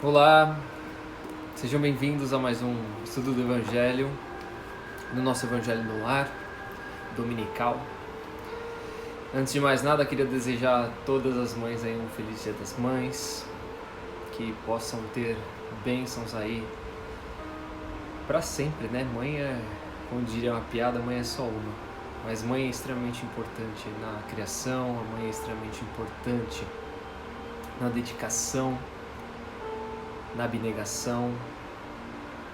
Olá, sejam bem-vindos a mais um estudo do Evangelho, no nosso Evangelho no Lar, dominical. Antes de mais nada, queria desejar a todas as mães aí um feliz Dia das Mães, que possam ter bênçãos aí para sempre, né? Mãe é, como diria uma piada, mãe é só uma, mas mãe é extremamente importante na criação, a mãe é extremamente importante na dedicação, na abnegação,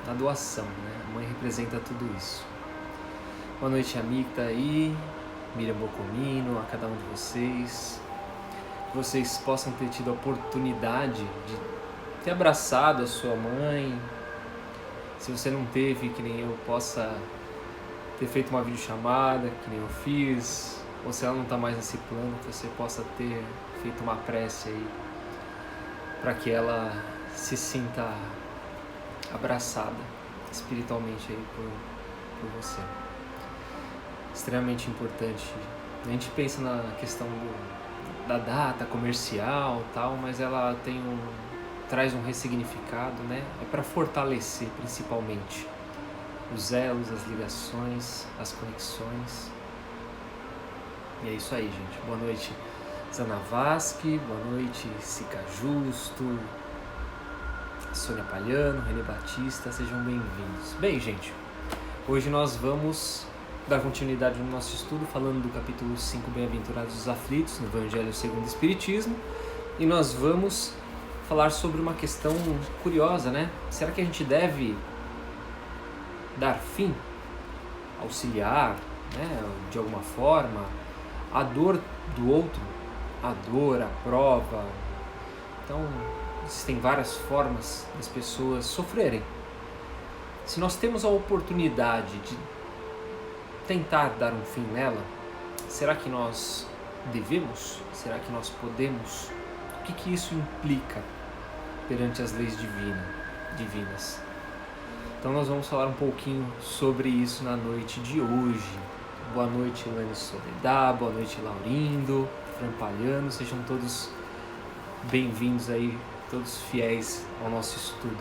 na doação, né? A mãe representa tudo isso. Boa noite, amiga que tá aí, Miriam Bocomino, a cada um de vocês. Que vocês possam ter tido a oportunidade de ter abraçado a sua mãe. Se você não teve, que nem eu, possa ter feito uma videochamada, que nem eu fiz. Ou se ela não tá mais nesse plano, que você possa ter feito uma prece aí para que ela se sinta abraçada espiritualmente aí por você. Extremamente importante. A gente pensa na questão da data comercial e tal, mas ela traz um ressignificado, né? É para fortalecer principalmente os elos, as ligações, as conexões. E é isso aí, gente. Boa noite, Zana Vasque, boa noite, Sica Justo, Sônia Palhano, René Batista, sejam bem-vindos. Bem, gente, hoje nós vamos dar continuidade no nosso estudo falando do capítulo 5, Bem-aventurados os aflitos, no Evangelho segundo o Espiritismo, e nós vamos falar sobre uma questão curiosa, né? Será que a gente deve dar fim, auxiliar, né, de alguma forma, a dor do outro, a dor, a prova? Então, existem várias formas das pessoas sofrerem. Se nós temos a oportunidade de tentar dar um fim nela, será que nós devemos? Será que nós podemos? O que isso implica perante as leis divinas? Então nós vamos falar um pouquinho sobre isso na noite de hoje. Boa noite, Elane Soledad, boa noite, Laurindo, Fran Palhano, sejam todos bem-vindos aí, todos fiéis ao nosso estudo.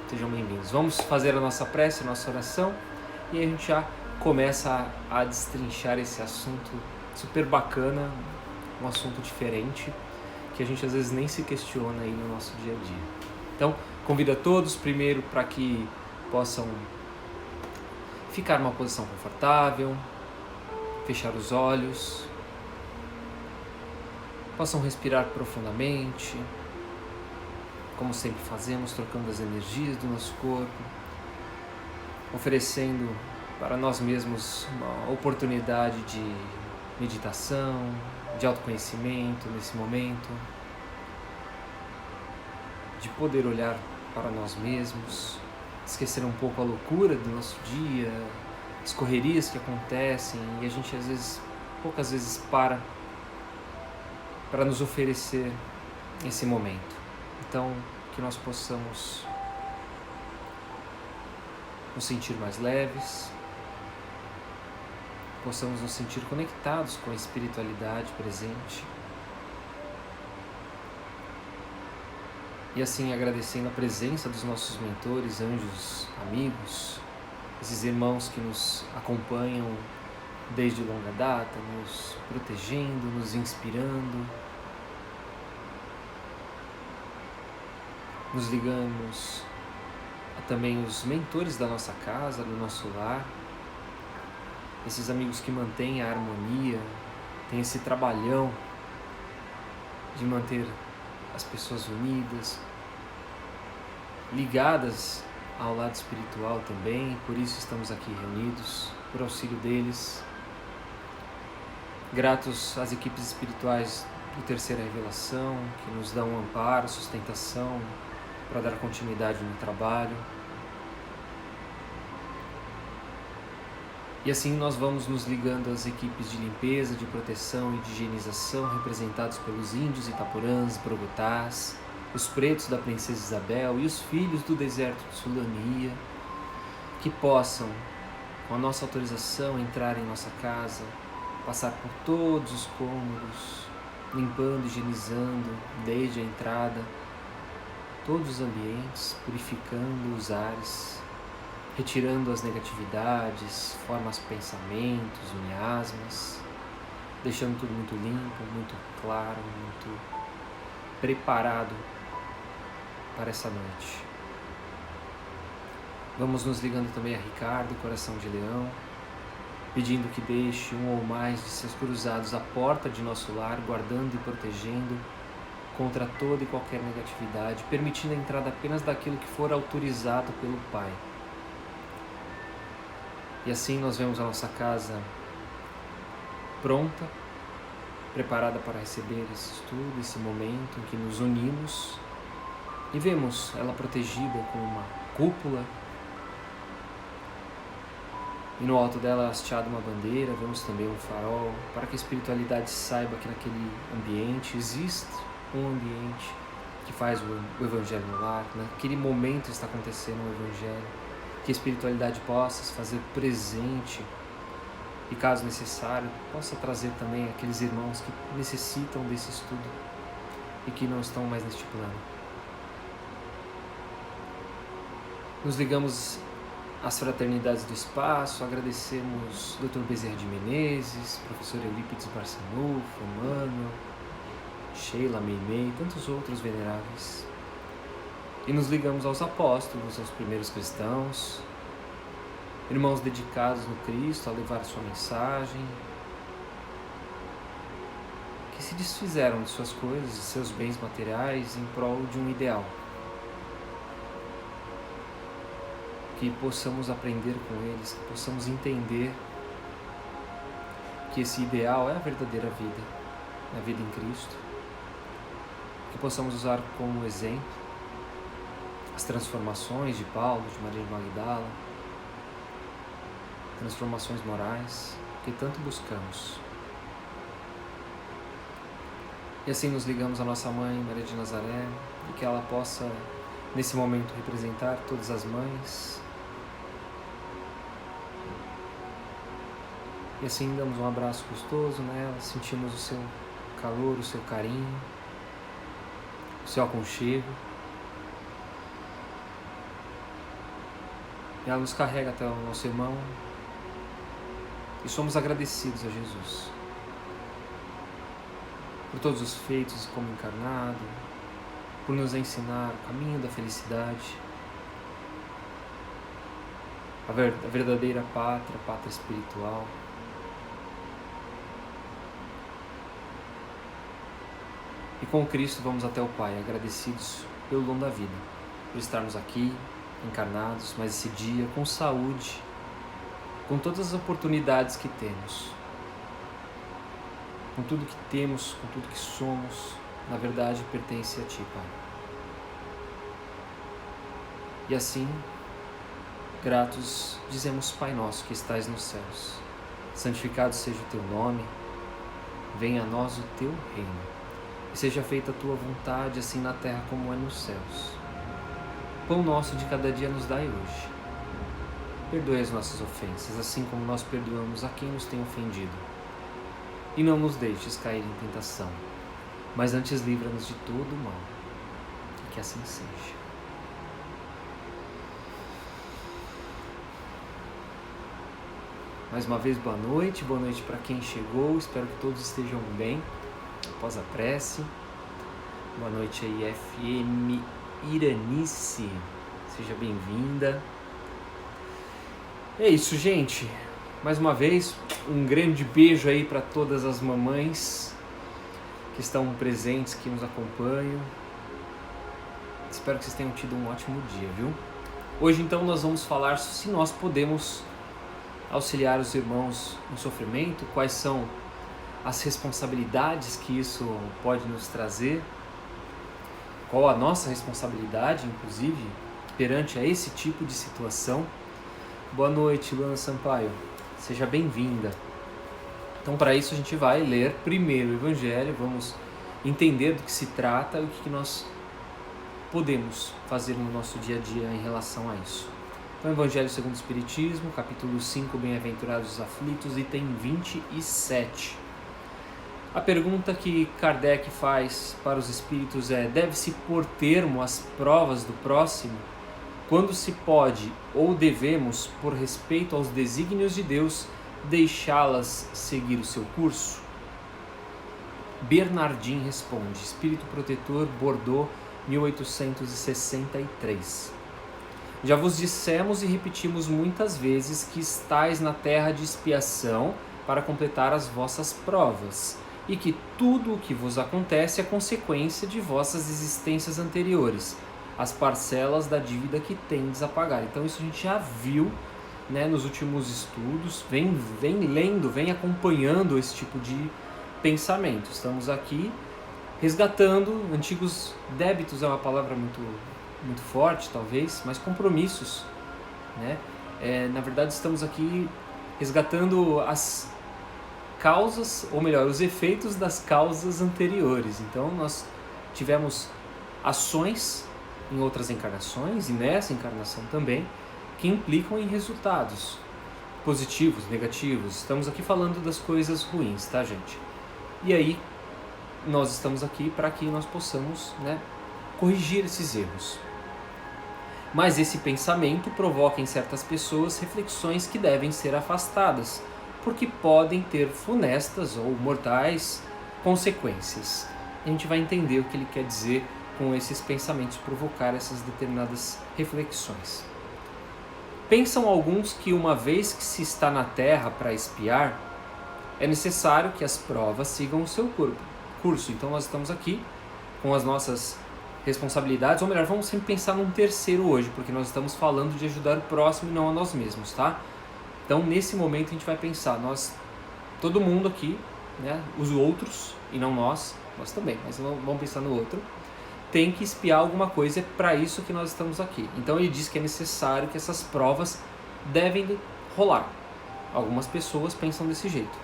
Sejam bem-vindos. Vamos fazer a nossa prece, a nossa oração, e a gente já começa a destrinchar esse assunto super bacana, um assunto diferente, que a gente às vezes nem se questiona aí no nosso dia a dia. Então, convido a todos primeiro para que possam ficar numa posição confortável, fechar os olhos, possam respirar profundamente, como sempre fazemos, trocando as energias do nosso corpo, oferecendo para nós mesmos uma oportunidade de meditação, de autoconhecimento nesse momento, de poder olhar para nós mesmos, esquecer um pouco a loucura do nosso dia, as correrias que acontecem e a gente às vezes, poucas vezes para nos oferecer esse momento. Então, que nós possamos nos sentir mais leves, possamos nos sentir conectados com a espiritualidade presente e assim agradecendo a presença dos nossos mentores, anjos, amigos, esses irmãos que nos acompanham desde longa data, nos protegendo, nos inspirando. Nos ligamos a também os mentores da nossa casa, do nosso lar, esses amigos que mantêm a harmonia, têm esse trabalhão de manter as pessoas unidas, ligadas ao lado espiritual também, por isso estamos aqui reunidos, por auxílio deles. Gratos às equipes espirituais do Terceira Revelação, que nos dão amparo, sustentação, para dar continuidade no trabalho. E assim nós vamos nos ligando às equipes de limpeza, de proteção e de higienização, representados pelos índios Itapurãs, Brogotás, os pretos da Princesa Isabel e os filhos do deserto de Sulania, que possam, com a nossa autorização, entrar em nossa casa, passar por todos os cômodos, limpando, higienizando, desde a entrada, todos os ambientes, purificando os ares, retirando as negatividades, formas pensamentos, miasmas, deixando tudo muito limpo, muito claro, muito preparado para essa noite. Vamos nos ligando também a Ricardo, coração de leão, pedindo que deixe um ou mais de seus cruzados à porta de nosso lar, guardando e protegendo contra toda e qualquer negatividade, permitindo a entrada apenas daquilo que for autorizado pelo Pai. E assim nós vemos a nossa casa pronta, preparada para receber esse estudo, esse momento em que nos unimos, e vemos ela protegida com uma cúpula, e no alto dela hasteada uma bandeira. Vemos também um farol, para que a espiritualidade saiba que naquele ambiente existe um ambiente que faz o Evangelho no lar. Naquele momento está acontecendo o Evangelho, que a espiritualidade possa se fazer presente e, caso necessário, possa trazer também aqueles irmãos que necessitam desse estudo e que não estão mais neste plano. Nos ligamos às fraternidades do espaço, agradecemos Dr. Bezerra de Menezes, professor Eurípides Barçanufo, Emmanuel, Sheila, Meimei e tantos outros veneráveis. E nos ligamos aos apóstolos, aos primeiros cristãos, irmãos dedicados no Cristo a levar sua mensagem, que se desfizeram de suas coisas, de seus bens materiais em prol de um ideal. Que possamos aprender com eles, que possamos entender que esse ideal é a verdadeira vida, a vida em Cristo. Que possamos usar como exemplo as transformações de Paulo, de Maria de Magdala, transformações morais que tanto buscamos. E assim nos ligamos à nossa mãe, Maria de Nazaré, e que ela possa, nesse momento, representar todas as mães. E assim damos um abraço gostoso nela, sentimos o seu calor, o seu carinho, o seu aconchego. E ela nos carrega até o nosso irmão e somos agradecidos a Jesus por todos os feitos como encarnado, por nos ensinar o caminho da felicidade, a verdadeira pátria, a pátria espiritual. E com Cristo vamos até o Pai, agradecidos pelo dom da vida, por estarmos aqui, encarnados, mais esse dia, com saúde, com todas as oportunidades que temos, com tudo que temos, com tudo que somos, na verdade pertence a Ti, Pai. E assim, gratos, dizemos: Pai nosso que estais nos céus, santificado seja o Teu nome, venha a nós o Teu reino. E seja feita a Tua vontade, assim na terra como é nos céus. Pão nosso de cada dia nos dai hoje. Perdoe as nossas ofensas, assim como nós perdoamos a quem nos tem ofendido. E não nos deixes cair em tentação, mas antes livra-nos de todo o mal. E que assim seja. Mais uma vez, boa noite para quem chegou, espero que todos estejam bem. Após a prece, boa noite aí, FM Iranice, seja bem-vinda. É isso, gente, mais uma vez, um grande beijo aí para todas as mamães que estão presentes, que nos acompanham. Espero que vocês tenham tido um ótimo dia, viu? Hoje, então, nós vamos falar se nós podemos auxiliar os irmãos em sofrimento, quais são as responsabilidades que isso pode nos trazer, qual a nossa responsabilidade, inclusive, perante a esse tipo de situação. Boa noite, Luana Sampaio, seja bem-vinda. Então, para isso, a gente vai ler primeiro o Evangelho, vamos entender do que se trata e o que nós podemos fazer no nosso dia a dia em relação a isso. Então, Evangelho segundo o Espiritismo, capítulo 5, Bem-aventurados os aflitos, item 27. A pergunta que Kardec faz para os espíritos é: deve-se pôr termo às provas do próximo? Quando se pode ou devemos, por respeito aos desígnios de Deus, deixá-las seguir o seu curso? Bernardin responde, Espírito Protetor, Bordeaux, 1863. Já vos dissemos e repetimos muitas vezes que estais na terra de expiação para completar as vossas provas, e que tudo o que vos acontece é consequência de vossas existências anteriores, as parcelas da dívida que tendes a pagar. Então isso a gente já viu, né, nos últimos estudos, vem lendo, vem acompanhando esse tipo de pensamento. Estamos aqui resgatando antigos débitos, é uma palavra muito forte talvez, mas compromissos, né? Na verdade estamos aqui resgatando as causas, ou melhor, os efeitos das causas anteriores. Então nós tivemos ações em outras encarnações e nessa encarnação também que implicam em resultados positivos, negativos. Estamos aqui falando das coisas ruins, tá, gente? E aí nós estamos aqui para que nós possamos, né, corrigir esses erros. Mas esse pensamento provoca em certas pessoas reflexões que devem ser afastadas, porque podem ter funestas ou mortais consequências. A gente vai entender o que ele quer dizer com esses pensamentos, provocar essas determinadas reflexões. Pensam alguns que uma vez que se está na Terra para expiar, é necessário que as provas sigam o seu curso. Então nós estamos aqui com as nossas responsabilidades, ou melhor, vamos sempre pensar num terceiro hoje, porque nós estamos falando de ajudar o próximo e não a nós mesmos, tá? Então nesse momento a gente vai pensar, todo mundo aqui, né, os outros, e não nós também, mas vamos pensar no outro, tem que espiar alguma coisa, é para isso que nós estamos aqui. Então ele diz que é necessário que essas provas devem rolar. Algumas pessoas pensam desse jeito.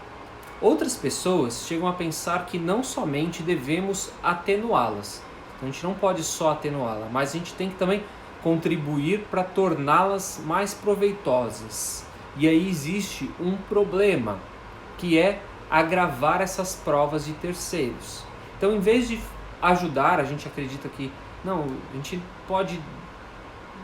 Outras pessoas chegam a pensar que não somente devemos atenuá-las, então a gente não pode só atenuá-la, mas a gente tem que também contribuir para torná-las mais proveitosas. E aí existe um problema, que é agravar essas provas de terceiros. Então, em vez de ajudar, a gente acredita que não, a gente pode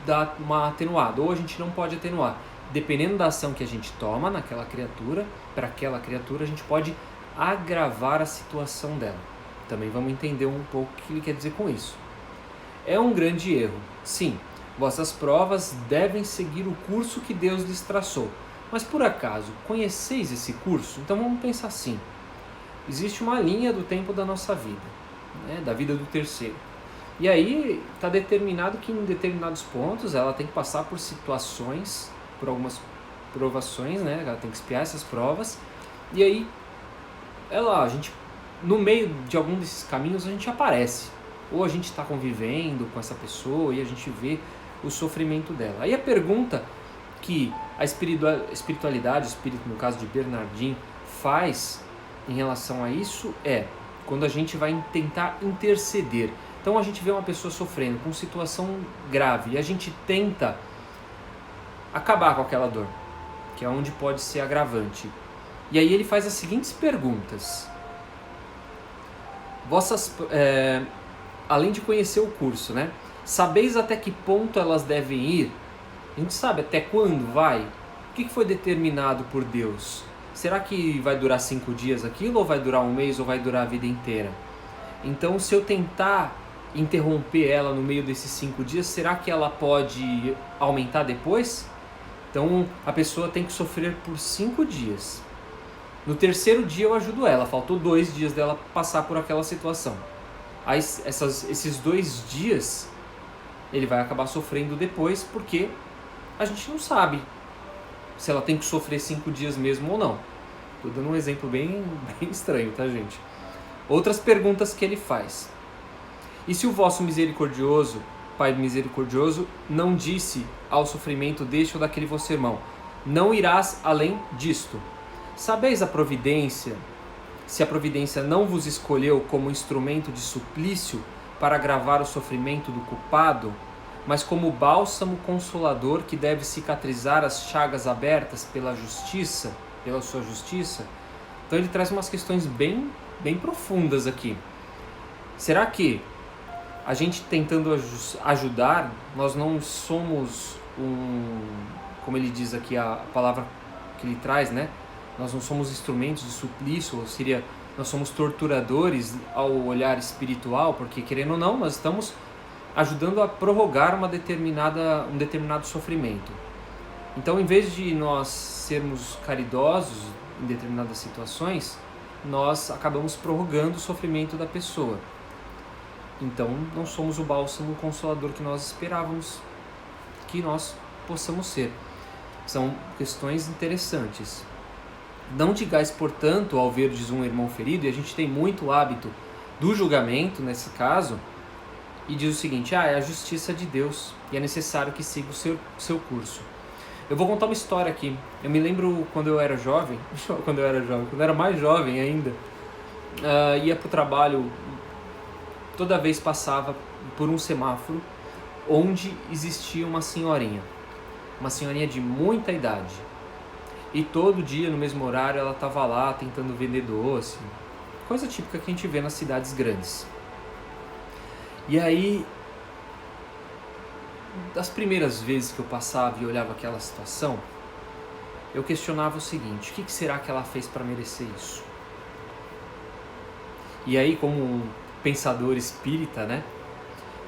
dar uma atenuada, ou a gente não pode atenuar. Dependendo da ação que a gente toma naquela criatura, para aquela criatura, a gente pode agravar a situação dela. Também vamos entender um pouco o que ele quer dizer com isso. É um grande erro. Sim, vossas provas devem seguir o curso que Deus lhes traçou. Mas por acaso, conheceis esse curso? Então vamos pensar assim. Existe uma linha do tempo da nossa vida, né, da vida do terceiro. E aí está determinado que em determinados pontos ela tem que passar por situações, por algumas provações, né? Ela tem que expiar essas provas. E aí, no meio de algum desses caminhos a gente aparece. Ou a gente está convivendo com essa pessoa e a gente vê o sofrimento dela. Aí a pergunta que a espiritualidade, o espírito, no caso de Bernardin, faz em relação a isso é quando a gente vai tentar interceder. Então a gente vê uma pessoa sofrendo com situação grave e a gente tenta acabar com aquela dor, que é onde pode ser agravante. E aí ele faz as seguintes perguntas. Além de conhecer o curso, né? Sabeis até que ponto elas devem ir? A gente sabe até quando vai? O que foi determinado por Deus? Será que vai durar 5 dias aquilo, ou vai durar um mês, ou vai durar a vida inteira? Então, se eu tentar interromper ela no meio desses 5 dias, será que ela pode aumentar depois? Então, a pessoa tem que sofrer por 5 dias. No terceiro dia eu ajudo ela, faltou 2 dias dela passar por aquela situação. Aí, esses 2 dias, ele vai acabar sofrendo depois, porque a gente não sabe se ela tem que sofrer 5 dias mesmo ou não. Estou dando um exemplo bem estranho, tá, gente? Outras perguntas que ele faz. E se o vosso misericordioso, Pai misericordioso, não disse ao sofrimento deste ou daquele vosso irmão, não irás além disto? Sabeis a providência, se a providência não vos escolheu como instrumento de suplício para agravar o sofrimento do culpado, mas como bálsamo consolador que deve cicatrizar as chagas abertas pela sua justiça? Então ele traz umas questões bem bem profundas aqui. Será que a gente tentando ajudar, nós não somos como ele diz aqui, a palavra que ele traz, né? Nós não somos instrumentos de suplício, ou seria, nós somos torturadores ao olhar espiritual, porque querendo ou não, nós estamos ajudando a prorrogar um determinado sofrimento. Então, em vez de nós sermos caridosos em determinadas situações, nós acabamos prorrogando o sofrimento da pessoa. Então, não somos o bálsamo consolador que nós esperávamos que nós possamos ser. São questões interessantes. Não digais, portanto, ao verdes um irmão ferido, e a gente tem muito hábito do julgamento nesse caso, e diz o seguinte: é a justiça de Deus e é necessário que siga o seu curso. Eu vou contar uma história aqui. Eu me lembro quando eu era jovem, quando eu era mais jovem ainda, ia para o trabalho, toda vez passava por um semáforo onde existia uma senhorinha de muita idade. E todo dia, no mesmo horário, ela estava lá tentando vender doce, coisa típica que a gente vê nas cidades grandes. E aí, das primeiras vezes que eu passava e olhava aquela situação, eu questionava o seguinte: o que será que ela fez para merecer isso? E aí, como um pensador espírita, né,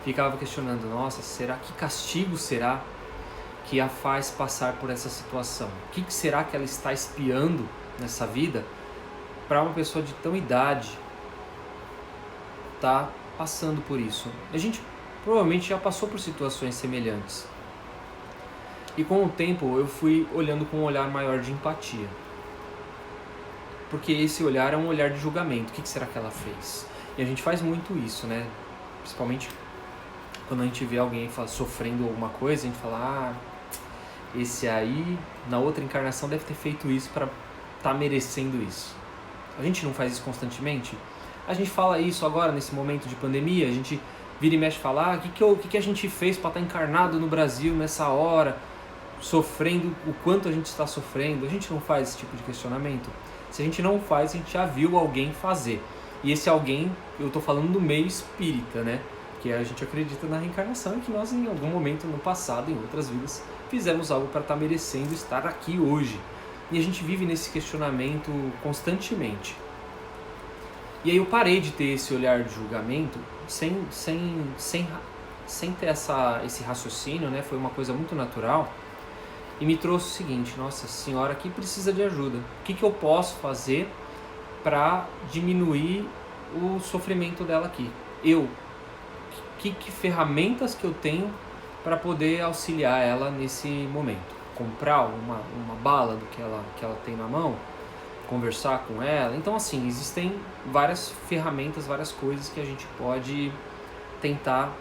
ficava questionando: nossa, que castigo será que a faz passar por essa situação? O que será que ela está espiando nessa vida para uma pessoa de tão idade tá passando por isso? A gente provavelmente já passou por situações semelhantes. E com o tempo eu fui olhando com um olhar maior de empatia. Porque esse olhar é um olhar de julgamento. O que será que ela fez? E a gente faz muito isso, né? Principalmente quando a gente vê alguém sofrendo alguma coisa, a gente fala: esse aí, na outra encarnação, deve ter feito isso para estar merecendo isso. A gente não faz isso constantemente? A gente fala isso agora, nesse momento de pandemia, a gente vira e mexe e fala: o que a gente fez para estar encarnado no Brasil nessa hora, sofrendo o quanto a gente está sofrendo? A gente não faz esse tipo de questionamento? Se a gente não faz, a gente já viu alguém fazer. E esse alguém, eu estou falando do meio espírita, né? Que a gente acredita na reencarnação e que nós, em algum momento no passado, em outras vidas, fizemos algo para estar merecendo estar aqui hoje. E a gente vive nesse questionamento constantemente. E aí eu parei de ter esse olhar de julgamento sem ter esse raciocínio, né? Foi uma coisa muito natural. E me trouxe o seguinte: nossa, a senhora aqui precisa de ajuda. O que eu posso fazer para diminuir o sofrimento dela aqui? Que ferramentas que eu tenho para poder auxiliar ela nesse momento? Comprar uma bala do que ela tem na mão? Conversar com ela? Então, assim, existem várias ferramentas, várias coisas que a gente pode tentar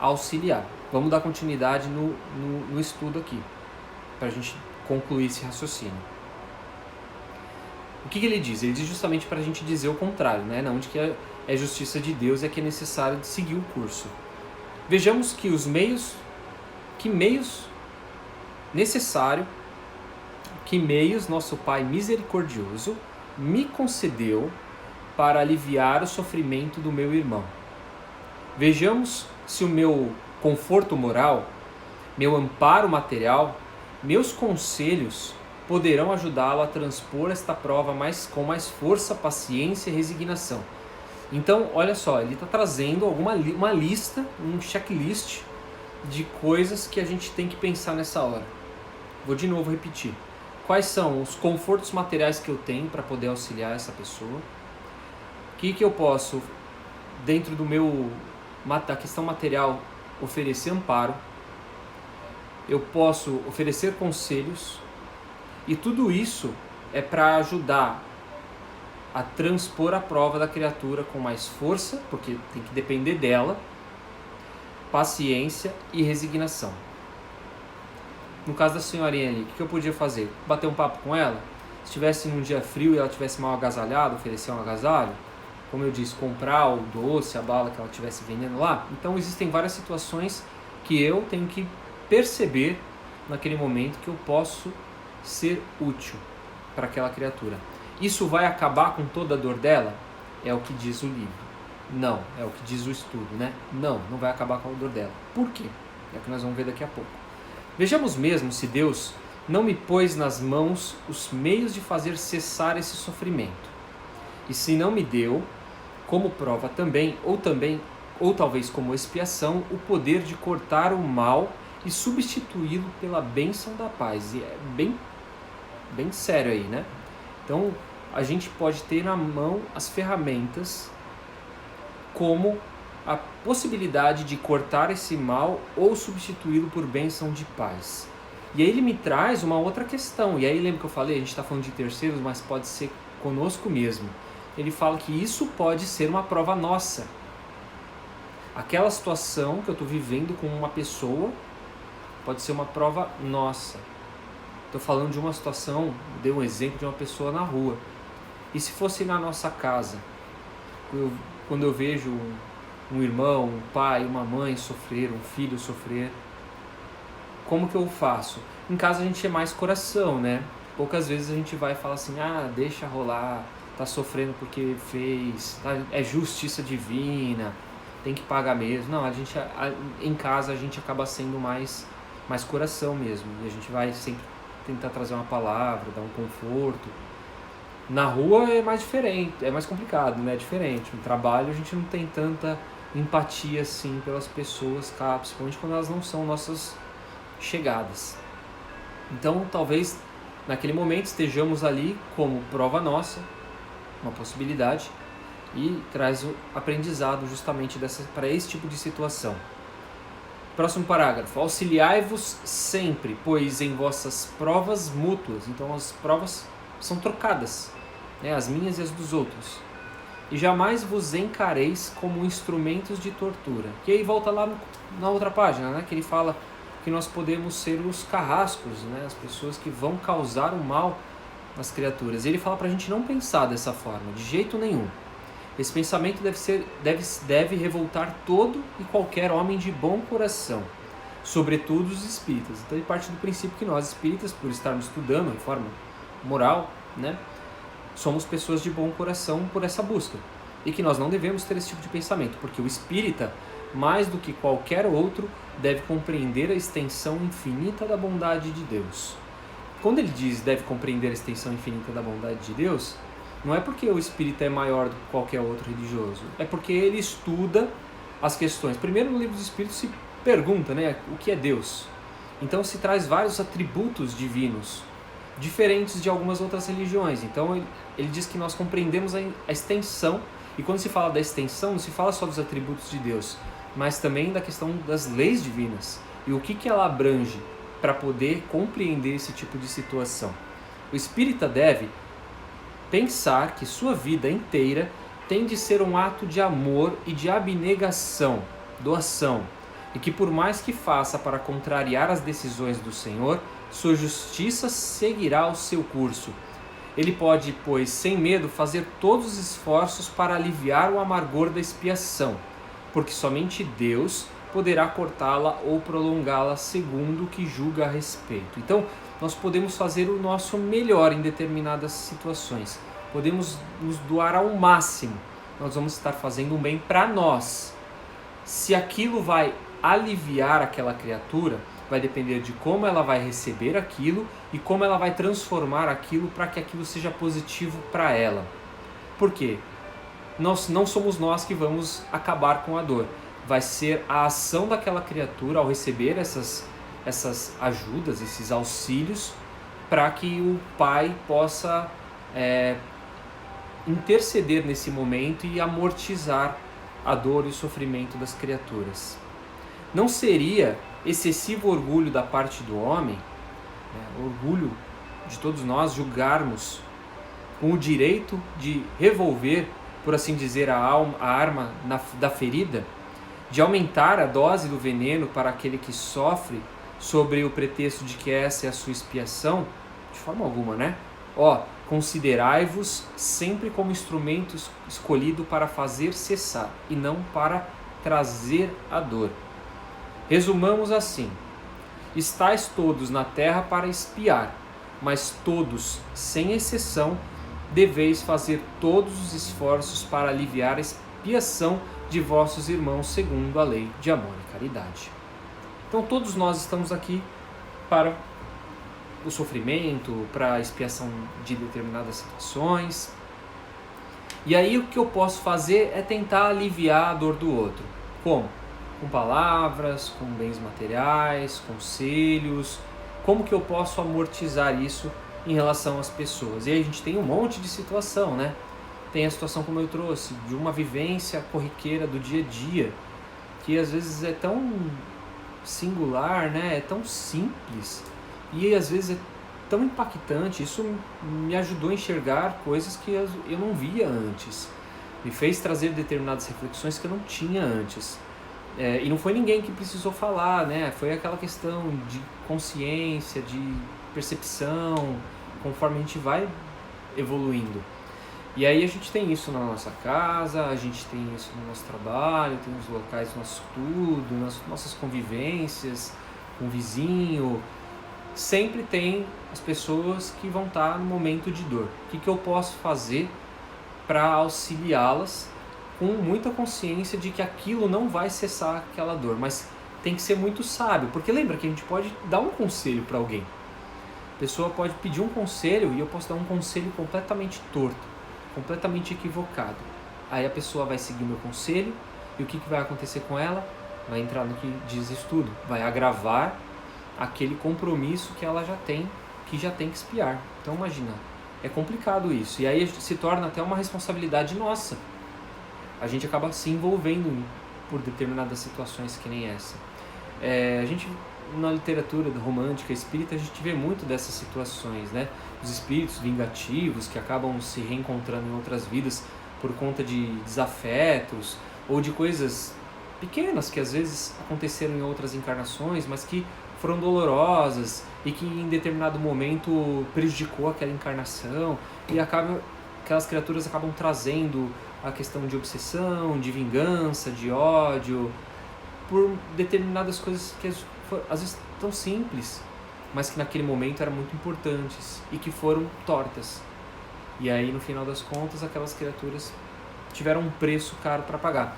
auxiliar. Vamos dar continuidade no estudo aqui, para a gente concluir esse raciocínio. O que ele diz? Ele diz justamente para a gente dizer o contrário, né? Não de que é justiça de Deus, é que é necessário de seguir o curso. Vejamos que que meios nosso Pai misericordioso me concedeu para aliviar o sofrimento do meu irmão. Vejamos se o meu conforto moral, meu amparo material, meus conselhos poderão ajudá-lo a transpor esta prova com mais força, paciência e resignação. Então, olha só, ele está trazendo uma lista, um checklist de coisas que a gente tem que pensar nessa hora. Vou de novo repetir. Quais são os confortos materiais que eu tenho para poder auxiliar essa pessoa? O que eu posso, dentro da questão material, oferecer amparo? Eu posso oferecer conselhos, e tudo isso é para ajudar a transpor a prova da criatura com mais força, porque tem que depender dela, paciência e resignação. No caso da senhorinha ali, o que eu podia fazer? Bater um papo com ela? Se estivesse num dia frio e ela estivesse mal agasalhada, oferecer um agasalho? Como eu disse, comprar o doce, a bala que ela estivesse vendendo lá? Então existem várias situações que eu tenho que perceber naquele momento que eu posso ser útil para aquela criatura. Isso vai acabar com toda a dor dela? é o que diz o livro. Não, é o que diz o estudo, né? Não, não vai acabar com a dor dela. Por quê? É o que nós vamos ver daqui a pouco. Vejamos mesmo se Deus não me pôs nas mãos os meios de fazer cessar esse sofrimento. E se não me deu, como prova também, ou talvez como expiação, o poder de cortar o mal e substituí-lo pela bênção da paz. E é bem sério aí, né? Então, a gente pode ter na mão as ferramentas como a possibilidade de cortar esse mal ou substituí-lo por bênção de paz. E aí ele me traz uma outra questão, e aí lembra que eu falei, a gente está falando de terceiros, mas pode ser conosco mesmo. Ele fala que isso pode ser uma prova nossa. Aquela situação que eu estou vivendo com uma pessoa pode ser uma prova nossa. Estou falando de uma situação, dei um exemplo de uma pessoa na rua. E se fosse na nossa casa, quando eu vejo um irmão, um pai, uma mãe sofrer, um filho sofrer, como que eu faço? Em casa a gente é mais coração, né? Poucas vezes a gente vai falar assim, deixa rolar, tá sofrendo porque fez, é justiça divina, tem que pagar mesmo. Não, em casa a gente acaba sendo mais coração mesmo, e a gente vai sempre tentar trazer uma palavra, dar um conforto. Na rua é mais diferente, é mais complicado, né? É diferente. No trabalho a gente não tem tanta empatia assim pelas pessoas, principalmente quando elas não são nossas chegadas. Então, talvez naquele momento estejamos ali como prova nossa, uma possibilidade, e traz o aprendizado justamente para esse tipo de situação. Próximo parágrafo. Auxiliai-vos sempre, pois em vossas provas mútuas, então as provas são trocadas, né, as minhas e as dos outros, e jamais vos encareis como instrumentos de tortura. Que aí volta lá na outra página, né, que ele fala que nós podemos ser os carrascos, né, as pessoas que vão causar o mal nas criaturas. Ele fala para a gente não pensar dessa forma, de jeito nenhum. Esse pensamento deve revoltar todo e qualquer homem de bom coração, sobretudo os espíritas. Então ele parte do princípio que nós espíritas, por estarmos estudando de forma moral, né, somos pessoas de bom coração por essa busca. E que nós não devemos ter esse tipo de pensamento, porque o espírita, mais do que qualquer outro, deve compreender a extensão infinita da bondade de Deus. Quando ele diz deve compreender a extensão infinita da bondade de Deus, não é porque o espírita é maior do que qualquer outro religioso, é porque ele estuda as questões. Primeiro, no livro dos Espíritos se pergunta, né, o que é Deus. Então se traz vários atributos divinos, diferentes de algumas outras religiões. Então ele diz que nós compreendemos a extensão, e quando se fala da extensão, não se fala só dos atributos de Deus, mas também da questão das leis divinas, e o que ela abrange para poder compreender esse tipo de situação. O espírita deve pensar que sua vida inteira tem de ser um ato de amor e de abnegação, doação, e que por mais que faça para contrariar as decisões do Senhor, sua justiça seguirá o seu curso. Ele pode, pois, sem medo, fazer todos os esforços para aliviar o amargor da expiação, porque somente Deus poderá cortá-la ou prolongá-la segundo o que julga a respeito. Então, nós podemos fazer o nosso melhor em determinadas situações. Podemos nos doar ao máximo. Nós vamos estar fazendo um bem para nós. Se aquilo vai aliviar aquela criatura, vai depender de como ela vai receber aquilo e como ela vai transformar aquilo para que aquilo seja positivo para ela. Por quê? Não somos nós que vamos acabar com a dor. Vai ser a ação daquela criatura ao receber essas ajudas, esses auxílios, para que o pai possa interceder nesse momento e amortizar a dor e o sofrimento das criaturas. Não seria excessivo orgulho da parte do homem, orgulho de todos nós, julgarmos com o direito de revolver, por assim dizer, a arma da ferida, de aumentar a dose do veneno para aquele que sofre, sobre o pretexto de que essa é a sua expiação? De forma alguma, né? Considerai-vos sempre como instrumento escolhido para fazer cessar, e não para trazer a dor. Resumamos assim: estais todos na terra para expiar, mas todos, sem exceção, deveis fazer todos os esforços para aliviar a expiação de vossos irmãos segundo a lei de amor e caridade. Então todos nós estamos aqui para o sofrimento, para a expiação de determinadas situações. E aí o que eu posso fazer é tentar aliviar a dor do outro. Como? Com palavras, com bens materiais, conselhos. Como que eu posso amortizar isso em relação às pessoas? E aí a gente tem um monte de situação, né? Tem a situação, como eu trouxe, de uma vivência corriqueira do dia a dia, que às vezes é tão singular, né? É tão simples e às vezes é tão impactante. Isso me ajudou a enxergar coisas que eu não via antes, me fez trazer determinadas reflexões que eu não tinha antes. E não foi ninguém que precisou falar, né? Foi aquela questão de consciência, de percepção, conforme a gente vai evoluindo. E aí a gente tem isso na nossa casa, a gente tem isso no nosso trabalho, tem os locais do nosso estudo, nas nossas convivências com o vizinho. Sempre tem as pessoas que vão estar no momento de dor. O que eu posso fazer para auxiliá-las com muita consciência de que aquilo não vai cessar aquela dor, mas tem que ser muito sábio, porque lembra que a gente pode dar um conselho para alguém. A pessoa pode pedir um conselho e eu posso dar um conselho completamente torto, completamente equivocado. Aí a pessoa vai seguir o meu conselho e o que vai acontecer com ela? Vai entrar no que diz estudo, vai agravar aquele compromisso que ela já tem que expiar. Então imagina, é complicado isso. E aí se torna até uma responsabilidade nossa. A gente acaba se envolvendo por determinadas situações que nem essa. A gente, na literatura romântica espírita, a gente vê muito dessas situações, né? Os espíritos vingativos que acabam se reencontrando em outras vidas por conta de desafetos ou de coisas pequenas que às vezes aconteceram em outras encarnações, mas que foram dolorosas e que em determinado momento prejudicou aquela encarnação, e aquelas criaturas acabam trazendo a questão de obsessão, de vingança, de ódio, por determinadas coisas que às vezes tão simples, mas que naquele momento eram muito importantes e que foram tortas. E aí, no final das contas, aquelas criaturas tiveram um preço caro para pagar.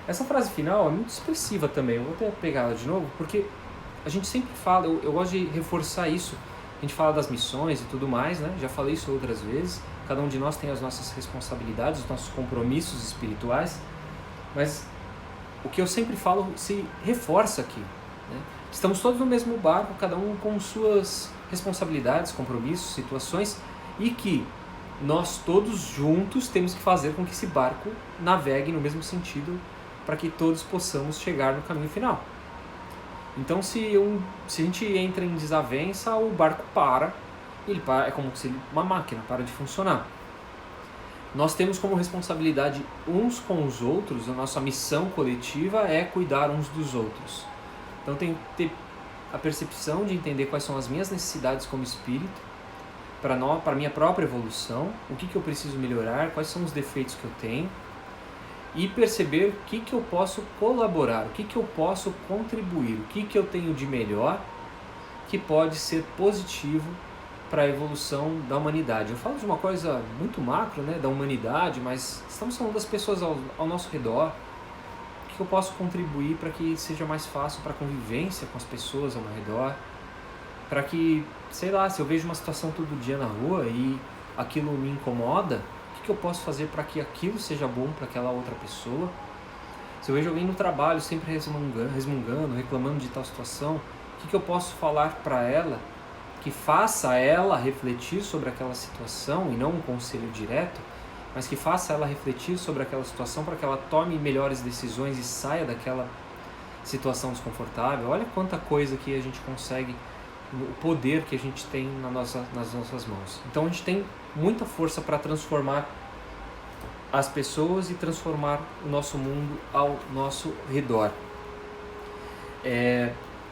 Essa frase final é muito expressiva também. Eu vou até pegar ela de novo, porque a gente sempre fala, eu gosto de reforçar isso. A gente fala das missões e tudo mais, né? Já falei isso outras vezes. Cada um de nós tem as nossas responsabilidades, os nossos compromissos espirituais. Mas o que eu sempre falo se reforça aqui, né? Estamos todos no mesmo barco, cada um com suas responsabilidades, compromissos, situações, e que nós todos juntos temos que fazer com que esse barco navegue no mesmo sentido para que todos possamos chegar no caminho final. Então se a gente entra em desavença, o barco para, é como se uma máquina para de funcionar. Nós temos como responsabilidade uns com os outros, a nossa missão coletiva é cuidar uns dos outros. Então tem que ter a percepção de entender quais são as minhas necessidades como espírito, para a minha própria evolução, o que eu preciso melhorar, quais são os defeitos que eu tenho, e perceber o que eu posso colaborar, o que eu posso contribuir, o que eu tenho de melhor que pode ser positivo para a evolução da humanidade. Eu falo de uma coisa muito macro, né, da humanidade, mas estamos falando das pessoas ao nosso redor. O que eu posso contribuir para que seja mais fácil para a convivência com as pessoas ao meu redor, para que, sei lá, se eu vejo uma situação todo dia na rua e aquilo me incomoda, o que eu posso fazer para que aquilo seja bom para aquela outra pessoa? Se eu vejo alguém no trabalho sempre resmungando, reclamando de tal situação, o que eu posso falar para ela que faça ela refletir sobre aquela situação, e não um conselho direto, mas que faça ela refletir sobre aquela situação para que ela tome melhores decisões e saia daquela situação desconfortável? Olha quanta coisa que a gente consegue, o poder que a gente tem nas nossas mãos. Então a gente tem muita força para transformar as pessoas e transformar o nosso mundo ao nosso redor.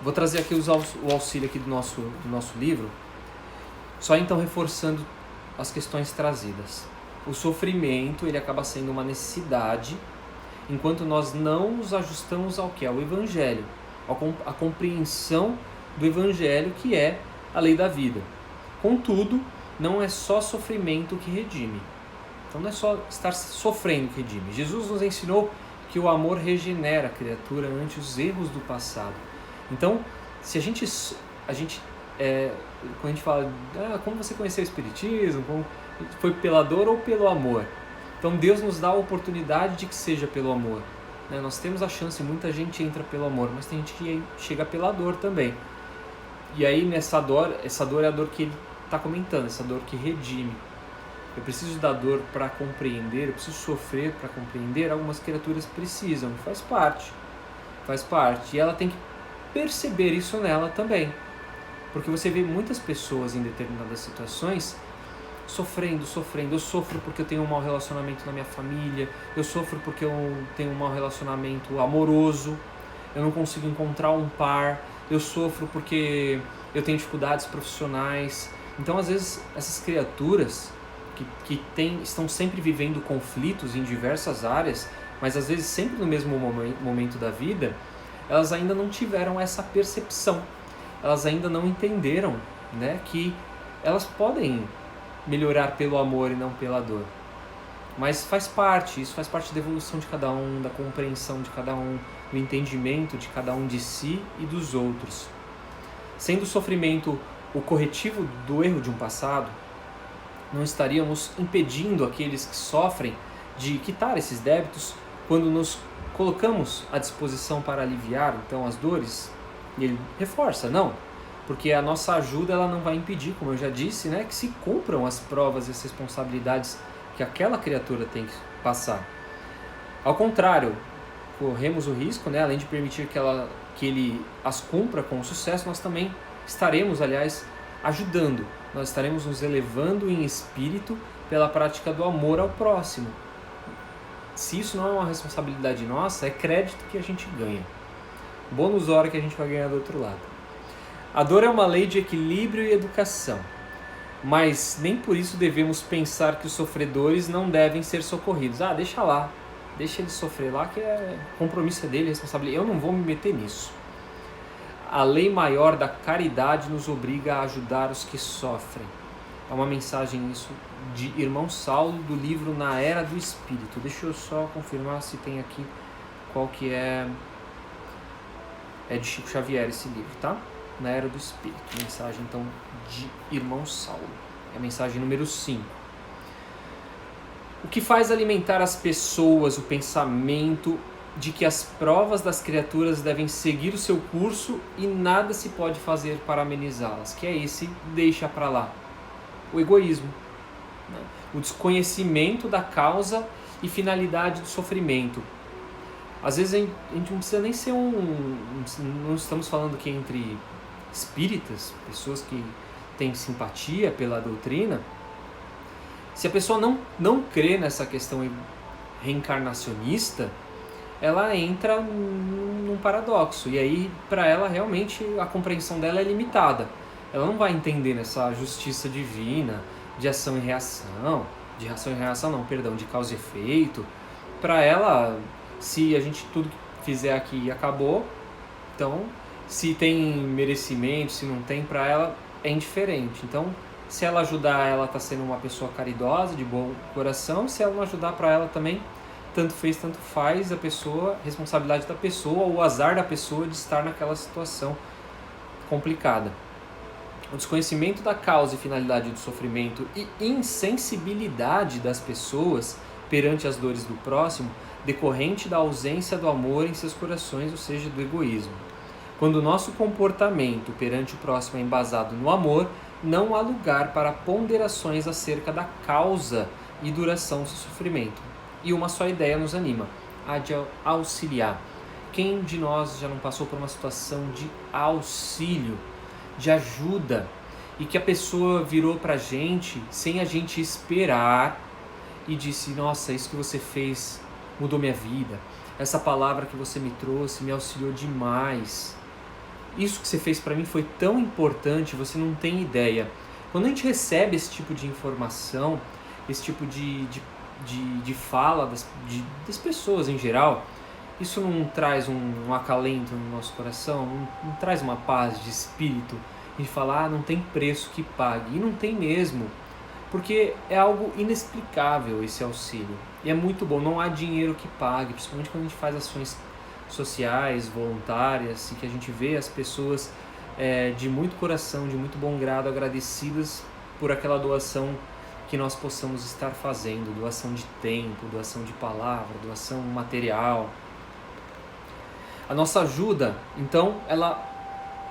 Vou trazer aqui o auxílio aqui do nosso livro, só então reforçando as questões trazidas. O sofrimento, ele acaba sendo uma necessidade enquanto nós não nos ajustamos ao que é o Evangelho, a compreensão do Evangelho, que é a lei da vida. Contudo, não é só sofrimento que redime. Então não é só estar sofrendo que redime. Jesus nos ensinou que o amor regenera a criatura ante os erros do passado. Então, se quando a gente fala, como você conheceu o Espiritismo, foi pela dor ou pelo amor? Então Deus nos dá a oportunidade de que seja pelo amor. Né? Nós temos a chance, muita gente entra pelo amor, mas tem gente que chega pela dor também. E aí essa dor é a dor que ele está comentando, essa dor que redime. Eu preciso da dor para compreender, eu preciso sofrer para compreender. Algumas criaturas precisam, faz parte. E ela tem que perceber isso nela também. Porque você vê muitas pessoas em determinadas situações sofrendo. Eu sofro porque eu tenho um mau relacionamento na minha família, eu sofro porque eu tenho um mau relacionamento amoroso, eu não consigo encontrar um par, eu sofro porque eu tenho dificuldades profissionais. Então, às vezes, essas criaturas que estão sempre vivendo conflitos em diversas áreas, mas às vezes sempre no mesmo momento da vida, elas ainda não tiveram essa percepção. Elas ainda não entenderam, né, que elas podem melhorar pelo amor e não pela dor. Mas isso faz parte da evolução de cada um, da compreensão de cada um, do entendimento de cada um de si e dos outros. Sendo o sofrimento o corretivo do erro de um passado, não estaríamos impedindo aqueles que sofrem de quitar esses débitos quando nos colocamos à disposição para aliviar então as dores? E ele reforça, não, porque a nossa ajuda ela não vai impedir, como eu já disse, né, que se cumpram as provas e as responsabilidades que aquela criatura tem que passar. Ao contrário, corremos o risco, né, além de permitir que ele as cumpra com sucesso, nós também estaremos, aliás, ajudando. Nós estaremos nos elevando em espírito pela prática do amor ao próximo. Se isso não é uma responsabilidade nossa, é crédito que a gente ganha. Bônus hora que a gente vai ganhar do outro lado. A dor é uma lei de equilíbrio e educação, mas nem por isso devemos pensar que os sofredores não devem ser socorridos. Deixa lá, deixa ele sofrer lá, que é compromisso dele, responsabilidade. Eu não vou me meter nisso. A lei maior da caridade nos obriga a ajudar os que sofrem. É uma mensagem isso de Irmão Saulo, do livro Na Era do Espírito. Deixa eu só confirmar se tem aqui qual que é. É de Chico Xavier esse livro, tá? Na Era do Espírito. Mensagem, então, de Irmão Saulo. É a mensagem número 5. O que faz alimentar as pessoas o pensamento de que as provas das criaturas devem seguir o seu curso e nada se pode fazer para amenizá-las, que é esse deixa para lá. O egoísmo, né? O desconhecimento da causa e finalidade do sofrimento. Às vezes a gente não precisa nem ser não estamos falando aqui entre espíritas, pessoas que têm simpatia pela doutrina. Se a pessoa não crê nessa questão reencarnacionista, ela entra num paradoxo. E aí, para ela, realmente, a compreensão dela é limitada. Ela não vai entender nessa justiça divina, de ação e reação, de causa e efeito. Para ela, se a gente tudo que fizer aqui acabou, então, se tem merecimento, se não tem, para ela é indiferente. Então, se ela ajudar, ela está sendo uma pessoa caridosa, de bom coração. Se ela não ajudar, para ela também, tanto fez, tanto faz, a pessoa, responsabilidade da pessoa, ou o azar da pessoa de estar naquela situação complicada. O desconhecimento da causa e finalidade do sofrimento e insensibilidade das pessoas perante as dores do próximo, decorrente da ausência do amor em seus corações, ou seja, do egoísmo. Quando o nosso comportamento perante o próximo é embasado no amor, não há lugar para ponderações acerca da causa e duração do sofrimento. E uma só ideia nos anima, a de auxiliar. Quem de nós já não passou por uma situação de auxílio, de ajuda, e que a pessoa virou pra gente sem a gente esperar e disse: nossa, isso que você fez mudou minha vida, essa palavra que você me trouxe me auxiliou demais, isso que você fez pra mim foi tão importante, você não tem ideia. Quando a gente recebe esse tipo de informação, esse tipo de fala das pessoas em geral, isso não traz um acalento no nosso coração, não traz uma paz de espírito, de falar, não tem preço que pague, e não tem mesmo. porque é algo inexplicável esse auxílio. E é muito bom, não há dinheiro que pague, principalmente quando a gente faz ações sociais, voluntárias, e que a gente vê as pessoas de muito coração, de muito bom grado, agradecidas por aquela doação que nós possamos estar fazendo, doação de tempo, doação de palavra, doação material. A nossa ajuda, então, ela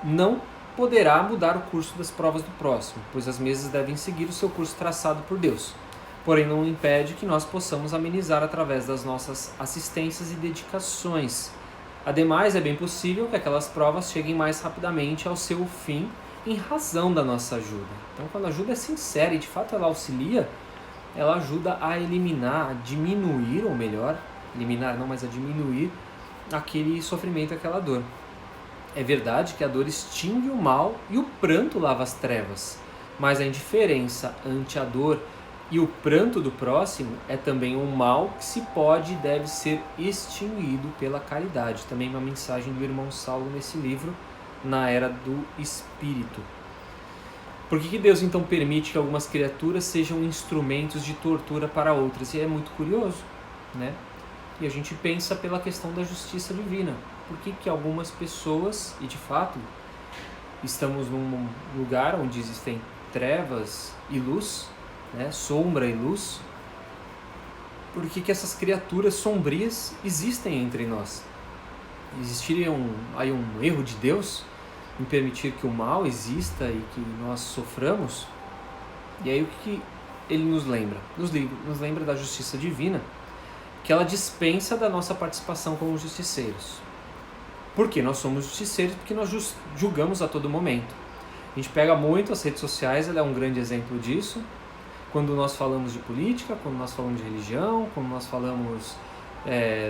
não poderá mudar o curso das provas do próximo, pois as mesas devem seguir o seu curso traçado por Deus. Porém, não impede que nós possamos amenizar através das nossas assistências e dedicações. Ademais, é bem possível que aquelas provas cheguem mais rapidamente ao seu fim em razão da nossa ajuda. Então, quando a ajuda é sincera e de fato ela auxilia, ela ajuda a eliminar, a diminuir, ou melhor, eliminar não, mas a diminuir aquele sofrimento, aquela dor. É verdade que a dor extingue o mal e o pranto lava as trevas, mas a indiferença ante a dor e o pranto do próximo é também um mal que se pode e deve ser extinguido pela caridade. Também uma mensagem do irmão Saulo nesse livro, Na Era do Espírito. Por que Deus então permite que algumas criaturas sejam instrumentos de tortura para outras? E é muito curioso, né? E a gente pensa pela questão da justiça divina. Por que algumas pessoas, e de fato estamos num lugar onde existem trevas e luz, né? Sombra e luz, por que essas criaturas sombrias existem entre nós? Existiria aí um erro de Deus em permitir que o mal exista e que nós soframos? E aí o que ele nos lembra? Nos lembra da justiça divina, que ela dispensa da nossa participação como justiceiros. Por que nós somos justiceiros? Porque nós julgamos a todo momento. A gente pega muito as redes sociais, ela é um grande exemplo disso. Quando nós falamos de política, quando nós falamos de religião, quando nós falamos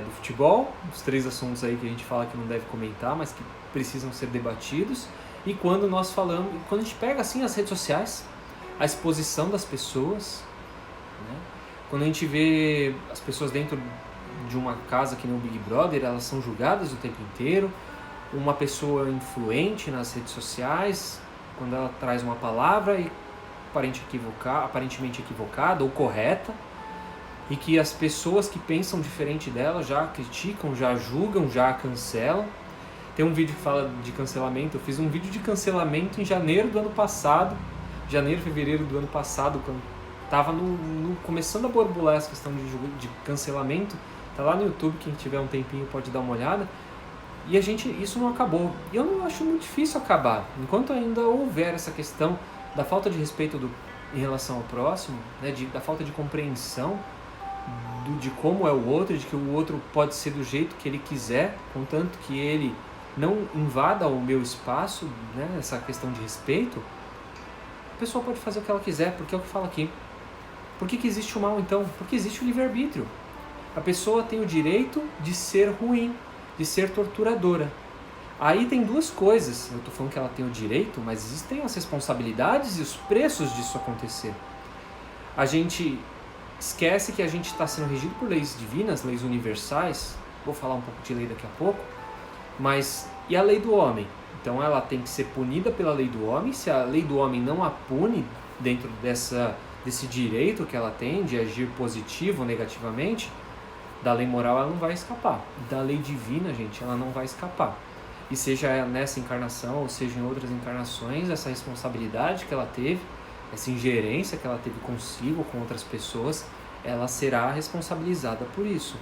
do futebol, os 3 assuntos aí que a gente fala que não deve comentar, mas que precisam ser debatidos. E quando nós falamos, quando a gente pega assim as redes sociais, a exposição das pessoas, né? Quando a gente vê as pessoas dentro de uma casa que nem o Big Brother, elas são julgadas o tempo inteiro. Uma pessoa influente nas redes sociais, quando ela traz uma palavra e aparentemente equivocada ou correta, e que as pessoas que pensam diferente dela já criticam, já julgam, já cancelam. Tem um vídeo que fala de cancelamento. Eu fiz um vídeo de cancelamento em janeiro do ano passado, fevereiro do ano passado, quando estava começando a borbular essa questão de cancelamento. Tá lá no YouTube, quem tiver um tempinho pode dar uma olhada. E isso não acabou. E eu não acho muito difícil acabar. Enquanto ainda houver essa questão da falta de respeito em relação ao próximo, né, da falta de compreensão de como é o outro, de que o outro pode ser do jeito que ele quiser, contanto que ele não invada o meu espaço, né, essa questão de respeito, a pessoa pode fazer o que ela quiser, porque é o que fala aqui. Por que existe o mal então? Porque existe o livre-arbítrio. A pessoa tem o direito de ser ruim, de ser torturadora. Aí tem 2 coisas. Eu estou falando que ela tem o direito, mas existem as responsabilidades e os preços disso acontecer. A gente esquece que a gente está sendo regido por leis divinas, leis universais. Vou falar um pouco de lei daqui a pouco. Mas e a lei do homem? Então ela tem que ser punida pela lei do homem. Se a lei do homem não a pune dentro desse direito que ela tem de agir positivo ou negativamente, da lei moral ela não vai escapar. Da lei divina, gente, ela não vai escapar. E seja nessa encarnação ou seja em outras encarnações, essa responsabilidade que ela teve, essa ingerência que ela teve consigo, com outras pessoas, ela será responsabilizada por isso.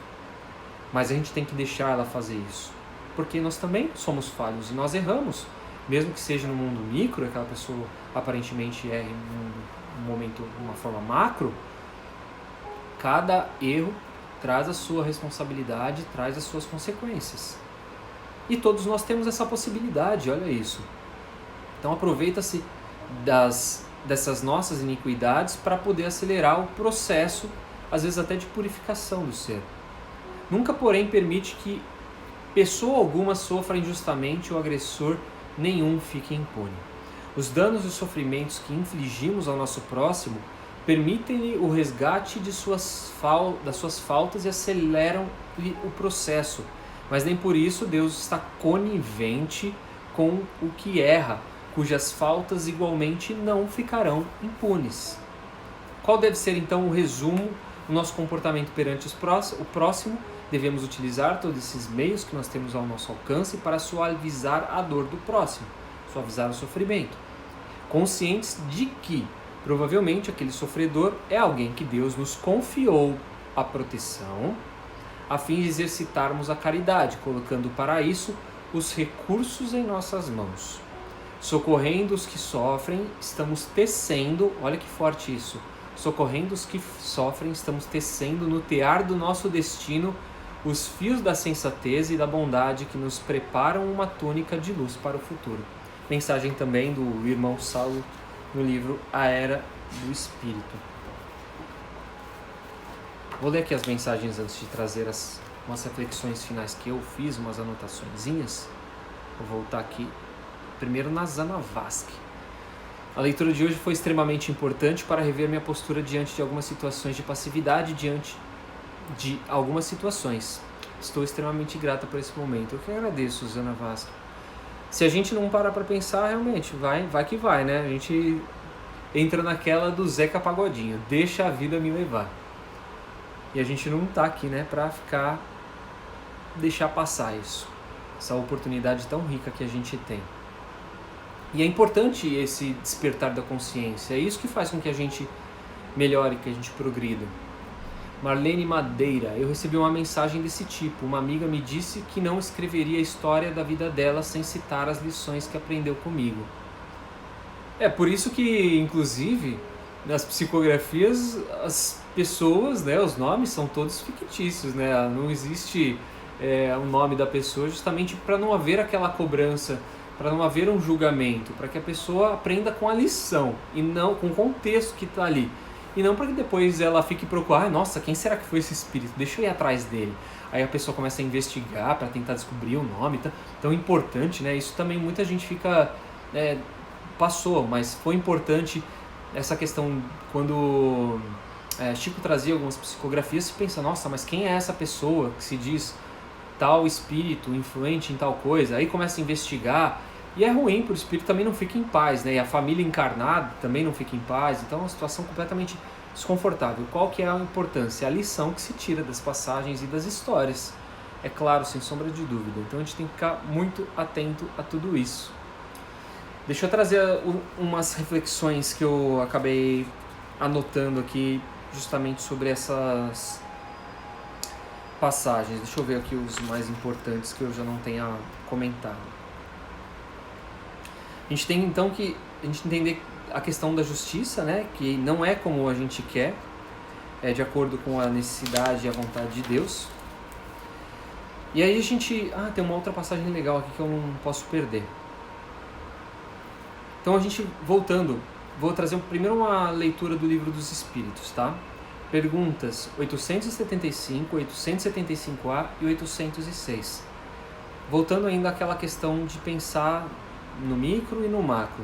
Mas a gente tem que deixar ela fazer isso, porque nós também somos falhos e nós erramos. Mesmo que seja no mundo micro, aquela pessoa aparentemente erre num momento, de uma forma macro, cada erro traz a sua responsabilidade, traz as suas consequências. E todos nós temos essa possibilidade, olha isso. Então aproveita-se dessas nossas iniquidades para poder acelerar o processo, às vezes até de purificação do ser. Nunca, porém, permite que pessoa alguma sofra injustamente ou agressor nenhum fique impune. Os danos e os sofrimentos que infligimos ao nosso próximo permitem-lhe o resgate das suas faltas e aceleram o processo. Mas nem por isso Deus está conivente com o que erra, cujas faltas igualmente não ficarão impunes. Qual deve ser então o resumo do nosso comportamento perante o próximo? Devemos utilizar todos esses meios que nós temos ao nosso alcance para suavizar a dor do próximo, suavizar o sofrimento, conscientes de que provavelmente aquele sofredor é alguém que Deus nos confiou a proteção, a fim de exercitarmos a caridade, colocando para isso os recursos em nossas mãos. Socorrendo os que sofrem, estamos tecendo, olha que forte isso, socorrendo os que sofrem, estamos tecendo no tear do nosso destino os fios da sensatez e da bondade que nos preparam uma túnica de luz para o futuro. Mensagem também do irmão Saulo no livro A Era do Espírito. Vou ler aqui as mensagens antes de trazer umas reflexões finais que eu fiz, umas anotaçõezinhas. Vou voltar aqui primeiro na Zana Vasque. A leitura de hoje foi extremamente importante para rever minha postura diante de algumas situações de passividade, diante de algumas situações. Estou extremamente grata por esse momento. Eu que agradeço, Zana Vasque. Se a gente não parar para pensar, realmente, vai que vai, né? A gente entra naquela do Zeca Pagodinho, deixa a vida me levar. E a gente não tá aqui, né, para deixar passar isso. Essa oportunidade tão rica que a gente tem. E é importante esse despertar da consciência. É isso que faz com que a gente melhore, que a gente progrida. Marlene Madeira, eu recebi uma mensagem desse tipo. Uma amiga me disse que não escreveria a história da vida dela sem citar as lições que aprendeu comigo. É por isso que, inclusive, nas psicografias, as pessoas, né, os nomes são todos fictícios, né? Não existe o nome da pessoa justamente para não haver aquela cobrança, para não haver um julgamento, para que a pessoa aprenda com a lição e não com o contexto que está ali. E não para que depois ela fique procurando, nossa, quem será que foi esse espírito? Deixa eu ir atrás dele. Aí a pessoa começa a investigar para tentar descobrir o nome, tão importante, né? Isso também muita gente fica... passou, mas foi importante essa questão quando Chico trazia algumas psicografias, você pensa, nossa, mas quem é essa pessoa que se diz tal espírito influente em tal coisa? Aí começa a investigar, e é ruim, porque o espírito também não fica em paz, né? E a família encarnada também não fica em paz, então é uma situação completamente desconfortável. Qual que é a importância? A lição que se tira das passagens e das histórias, é claro, sem sombra de dúvida. Então a gente tem que ficar muito atento a tudo isso. Deixa eu trazer umas reflexões que eu acabei anotando aqui justamente sobre essas passagens. Deixa eu ver aqui os mais importantes que eu já não tenha comentado. A gente tem então que a gente entender a questão da justiça, né? Que não é como a gente quer, é de acordo com a necessidade e a vontade de Deus. E aí a gente... tem uma outra passagem legal aqui que eu não posso perder. Então a gente, voltando, vou trazer primeiro uma leitura do Livro dos Espíritos, tá? Perguntas 875, 875A e 806. Voltando ainda àquela questão de pensar no micro e no macro,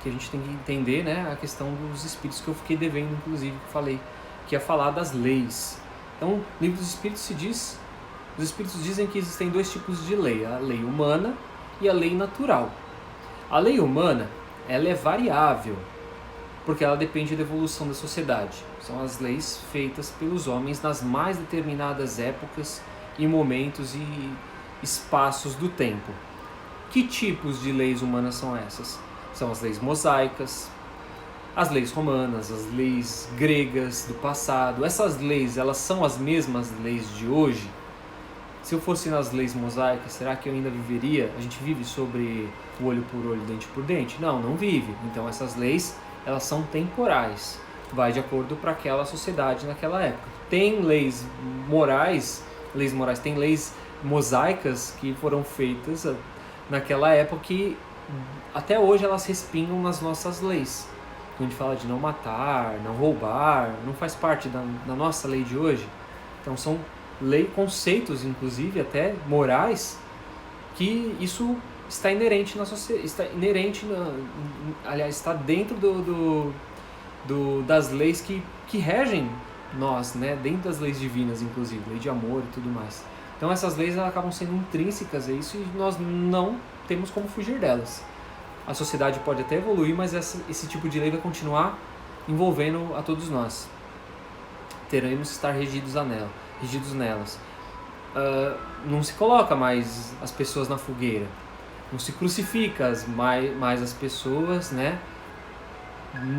que a gente tem que entender, né, a questão dos espíritos que eu fiquei devendo, inclusive, que falei, que ia falar das leis. Então, no Livro dos Espíritos os espíritos dizem que existem dois tipos de lei, a lei humana e a lei natural. A lei humana, ela é variável, porque ela depende da evolução da sociedade. São as leis feitas pelos homens nas mais determinadas épocas e momentos e espaços do tempo. Que tipos de leis humanas são essas? São as leis mosaicas, as leis romanas, as leis gregas do passado. Essas leis, elas são as mesmas leis de hoje? Se eu fosse nas leis mosaicas, será que eu ainda viveria? A gente vive sobre o olho por olho, dente por dente? Não, não vive. Então essas leis, elas são temporais. Vai de acordo para aquela sociedade naquela época. Tem leis morais, tem leis mosaicas que foram feitas naquela época que até hoje elas respingam nas nossas leis. Quando a gente fala de não matar, não roubar, não faz parte da nossa lei de hoje. Então são conceitos, inclusive até morais, que isso está inerente na sociedade, está dentro das leis que regem nós, né? Dentro das leis divinas, inclusive, lei de amor e tudo mais. Então essas leis elas acabam sendo intrínsecas a isso e nós não temos como fugir delas. A sociedade pode até evoluir, mas esse tipo de lei vai continuar envolvendo a todos nós. Teremos que estar regidos nelas. Não se coloca mais as pessoas na fogueira, não se crucifica mais as pessoas, né,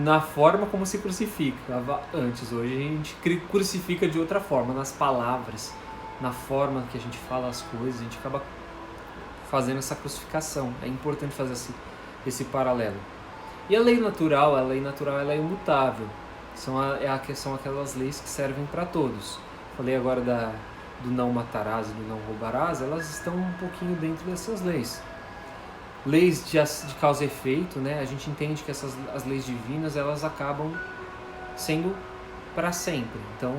na forma como se crucificava antes. Hoje a gente crucifica de outra forma, nas palavras, na forma que a gente fala as coisas, a gente acaba fazendo essa crucificação. É importante fazer esse paralelo. E a lei natural ela é imutável. São aquelas leis que servem para todos. Falei agora do não matarás e do não roubarás, elas estão um pouquinho dentro dessas leis. Leis de causa e efeito, né? A gente entende que as leis divinas, elas acabam sendo para sempre. Então,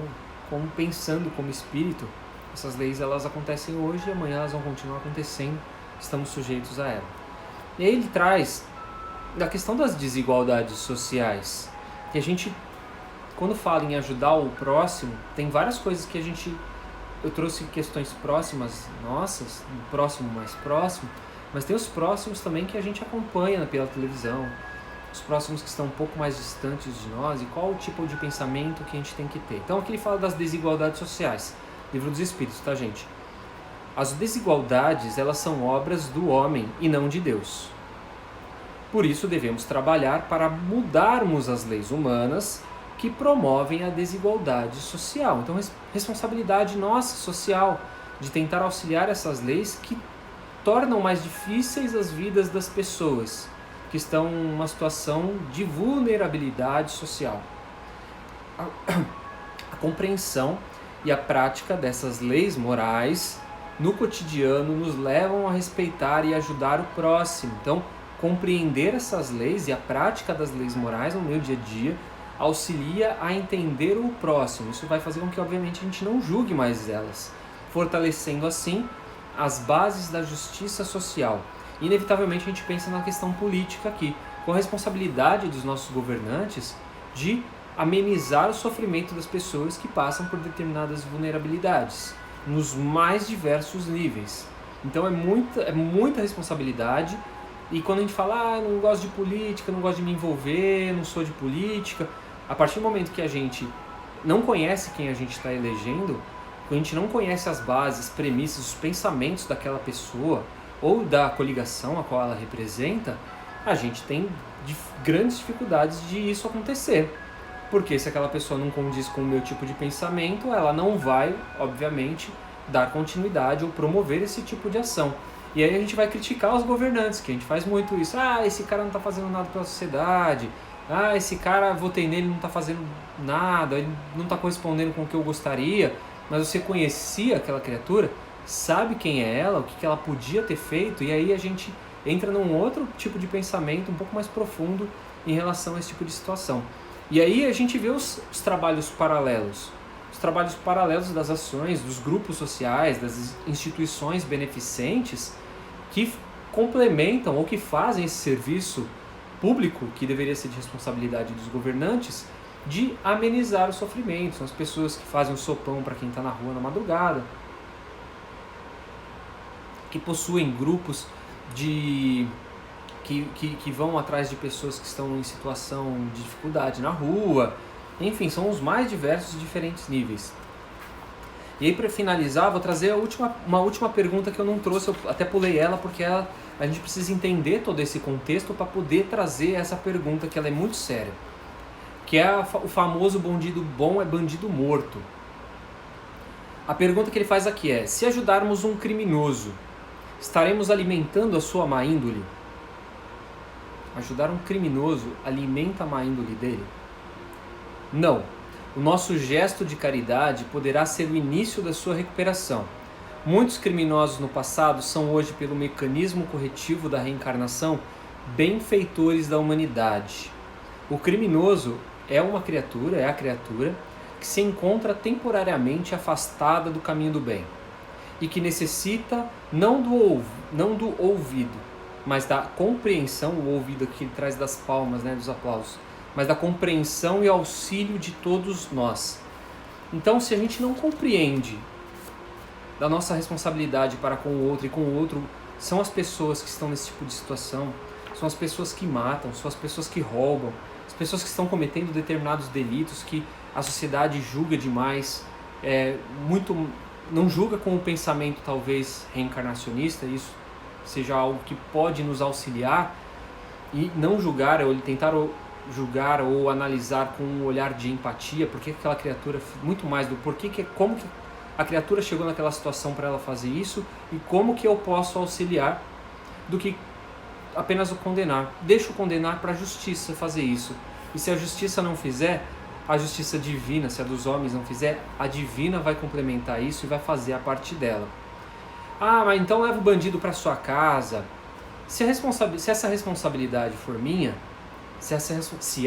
pensando como espírito, essas leis elas acontecem hoje e amanhã elas vão continuar acontecendo, estamos sujeitos a ela. E aí ele traz da questão das desigualdades sociais, que a gente, quando fala em ajudar o próximo, tem várias coisas que eu trouxe questões próximas nossas, do próximo mais próximo, mas tem os próximos também que a gente acompanha pela televisão, os próximos que estão um pouco mais distantes de nós, e qual o tipo de pensamento que a gente tem que ter. Então aqui ele fala das desigualdades sociais, Livro dos Espíritos, tá, gente? As desigualdades, elas são obras do homem e não de Deus. Por isso devemos trabalhar para mudarmos as leis humanas que promovem a desigualdade social. Então, responsabilidade nossa, social, de tentar auxiliar essas leis que tornam mais difíceis as vidas das pessoas que estão em uma situação de vulnerabilidade social. A compreensão e a prática dessas leis morais no cotidiano nos levam a respeitar e ajudar o próximo. Então, compreender essas leis e a prática das leis morais no meu dia a dia auxilia a entender o próximo. Isso vai fazer com que, obviamente, a gente não julgue mais elas, fortalecendo assim as bases da justiça social. Inevitavelmente a gente pensa na questão política aqui, com a responsabilidade dos nossos governantes de amenizar o sofrimento das pessoas que passam por determinadas vulnerabilidades, nos mais diversos níveis. Então é muita responsabilidade, e quando a gente fala, eu não gosto de política, não gosto de me envolver, não sou de política, a partir do momento que a gente não conhece quem a gente está elegendo, quando a gente não conhece as bases, as premissas, os pensamentos daquela pessoa ou da coligação a qual ela representa, a gente tem grandes dificuldades de isso acontecer. Porque se aquela pessoa não condiz com o meu tipo de pensamento, ela não vai, obviamente, dar continuidade ou promover esse tipo de ação. E aí a gente vai criticar os governantes, que a gente faz muito isso. Esse cara não está fazendo nada pela sociedade. Esse cara, votei nele, não está fazendo nada, ele não está correspondendo com o que eu gostaria. Mas você conhecia aquela criatura, sabe quem é ela, o que ela podia ter feito, e aí a gente entra num outro tipo de pensamento um pouco mais profundo em relação a esse tipo de situação. E aí a gente vê os trabalhos paralelos. Os trabalhos paralelos das ações, dos grupos sociais, das instituições beneficentes que complementam ou que fazem esse serviço público, que deveria ser de responsabilidade dos governantes, de amenizar o sofrimento. São as pessoas que fazem um sopão para quem está na rua na madrugada, que possuem grupos que vão atrás de pessoas que estão em situação de dificuldade na rua. Enfim, são os mais diversos e diferentes níveis. E aí, para finalizar, vou trazer uma última pergunta que eu não trouxe, eu até pulei ela porque a gente precisa entender todo esse contexto para poder trazer essa pergunta, que ela é muito séria, que é o famoso bandido bom é bandido morto. A pergunta que ele faz aqui é: se ajudarmos um criminoso, estaremos alimentando a sua má índole? Ajudar um criminoso alimenta a má índole dele? Não. O nosso gesto de caridade poderá ser o início da sua recuperação. Muitos criminosos no passado são hoje, pelo mecanismo corretivo da reencarnação, benfeitores da humanidade. O criminoso é a criatura que se encontra temporariamente afastada do caminho do bem e que necessita não do ouvido, mas da compreensão. O ouvido aqui ele traz das palmas, dos aplausos, mas da compreensão e auxílio de todos nós. Então, se a gente não compreende da nossa responsabilidade para com o outro, e com o outro são as pessoas que estão nesse tipo de situação, são as pessoas que matam, são as pessoas que roubam, as pessoas que estão cometendo determinados delitos que a sociedade julga demais, não julga com o pensamento talvez reencarnacionista, isso seja algo que pode nos auxiliar, e não julgar, ou tentar julgar ou analisar com um olhar de empatia, porque aquela criatura, muito mais do porquê, como que a criatura chegou naquela situação para ela fazer isso e como que eu posso auxiliar, do que apenas o condenar. Deixa o condenar para a justiça fazer isso. E se a justiça não fizer, a justiça divina, se a dos homens não fizer, a divina vai complementar isso e vai fazer a parte dela. Ah, mas então leva o bandido para sua casa. Se essa responsabilidade for minha, se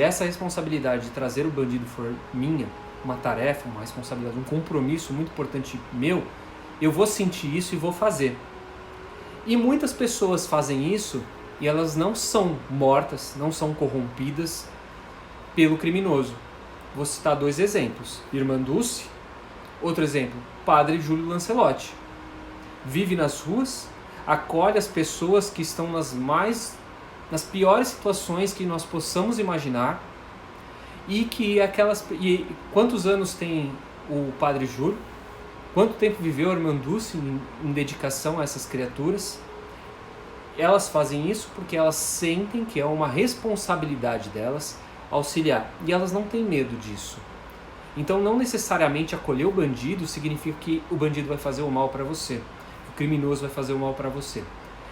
essa responsabilidade de trazer o bandido for minha, uma tarefa, uma responsabilidade, um compromisso muito importante meu, eu vou sentir isso e vou fazer. E muitas pessoas fazem isso e elas não são mortas, não são corrompidas pelo criminoso. Vou citar 2 exemplos. Irmã Dulce, outro exemplo, Padre Júlio Lancelotti. Vive nas ruas, acolhe as pessoas que estão nas piores situações que nós possamos imaginar, e quantos anos tem o Padre Júlio? Quanto tempo viveu a Irmã Dulce em dedicação a essas criaturas? Elas fazem isso porque elas sentem que é uma responsabilidade delas auxiliar, e elas não têm medo disso. Então não necessariamente acolher o bandido significa que o bandido vai fazer o mal para você, o criminoso vai fazer o mal para você.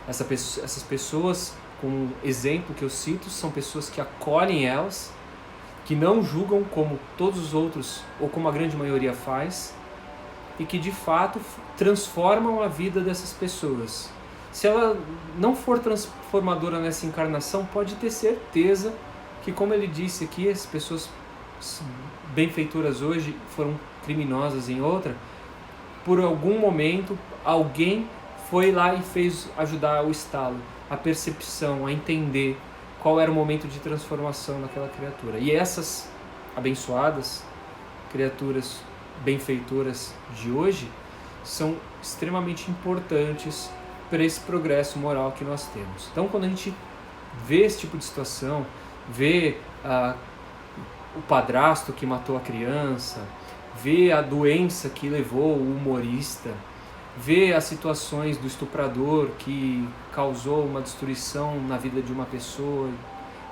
Essas pessoas, como exemplo que eu cito, são pessoas que acolhem elas, que não julgam como todos os outros, ou como a grande maioria faz, e que de fato transformam a vida dessas pessoas. Se ela não for transformadora nessa encarnação, pode ter certeza que, como ele disse aqui, as pessoas benfeitoras hoje foram criminosas em outra, por algum momento alguém foi lá e fez ajudar o estalo, a percepção, a entender qual era o momento de transformação naquela criatura. E essas abençoadas criaturas benfeitoras de hoje são extremamente importantes para esse progresso moral que nós temos. Então, quando a gente vê esse tipo de situação, vê o padrasto que matou a criança, vê a doença que levou o humorista, vê as situações do estuprador que causou uma destruição na vida de uma pessoa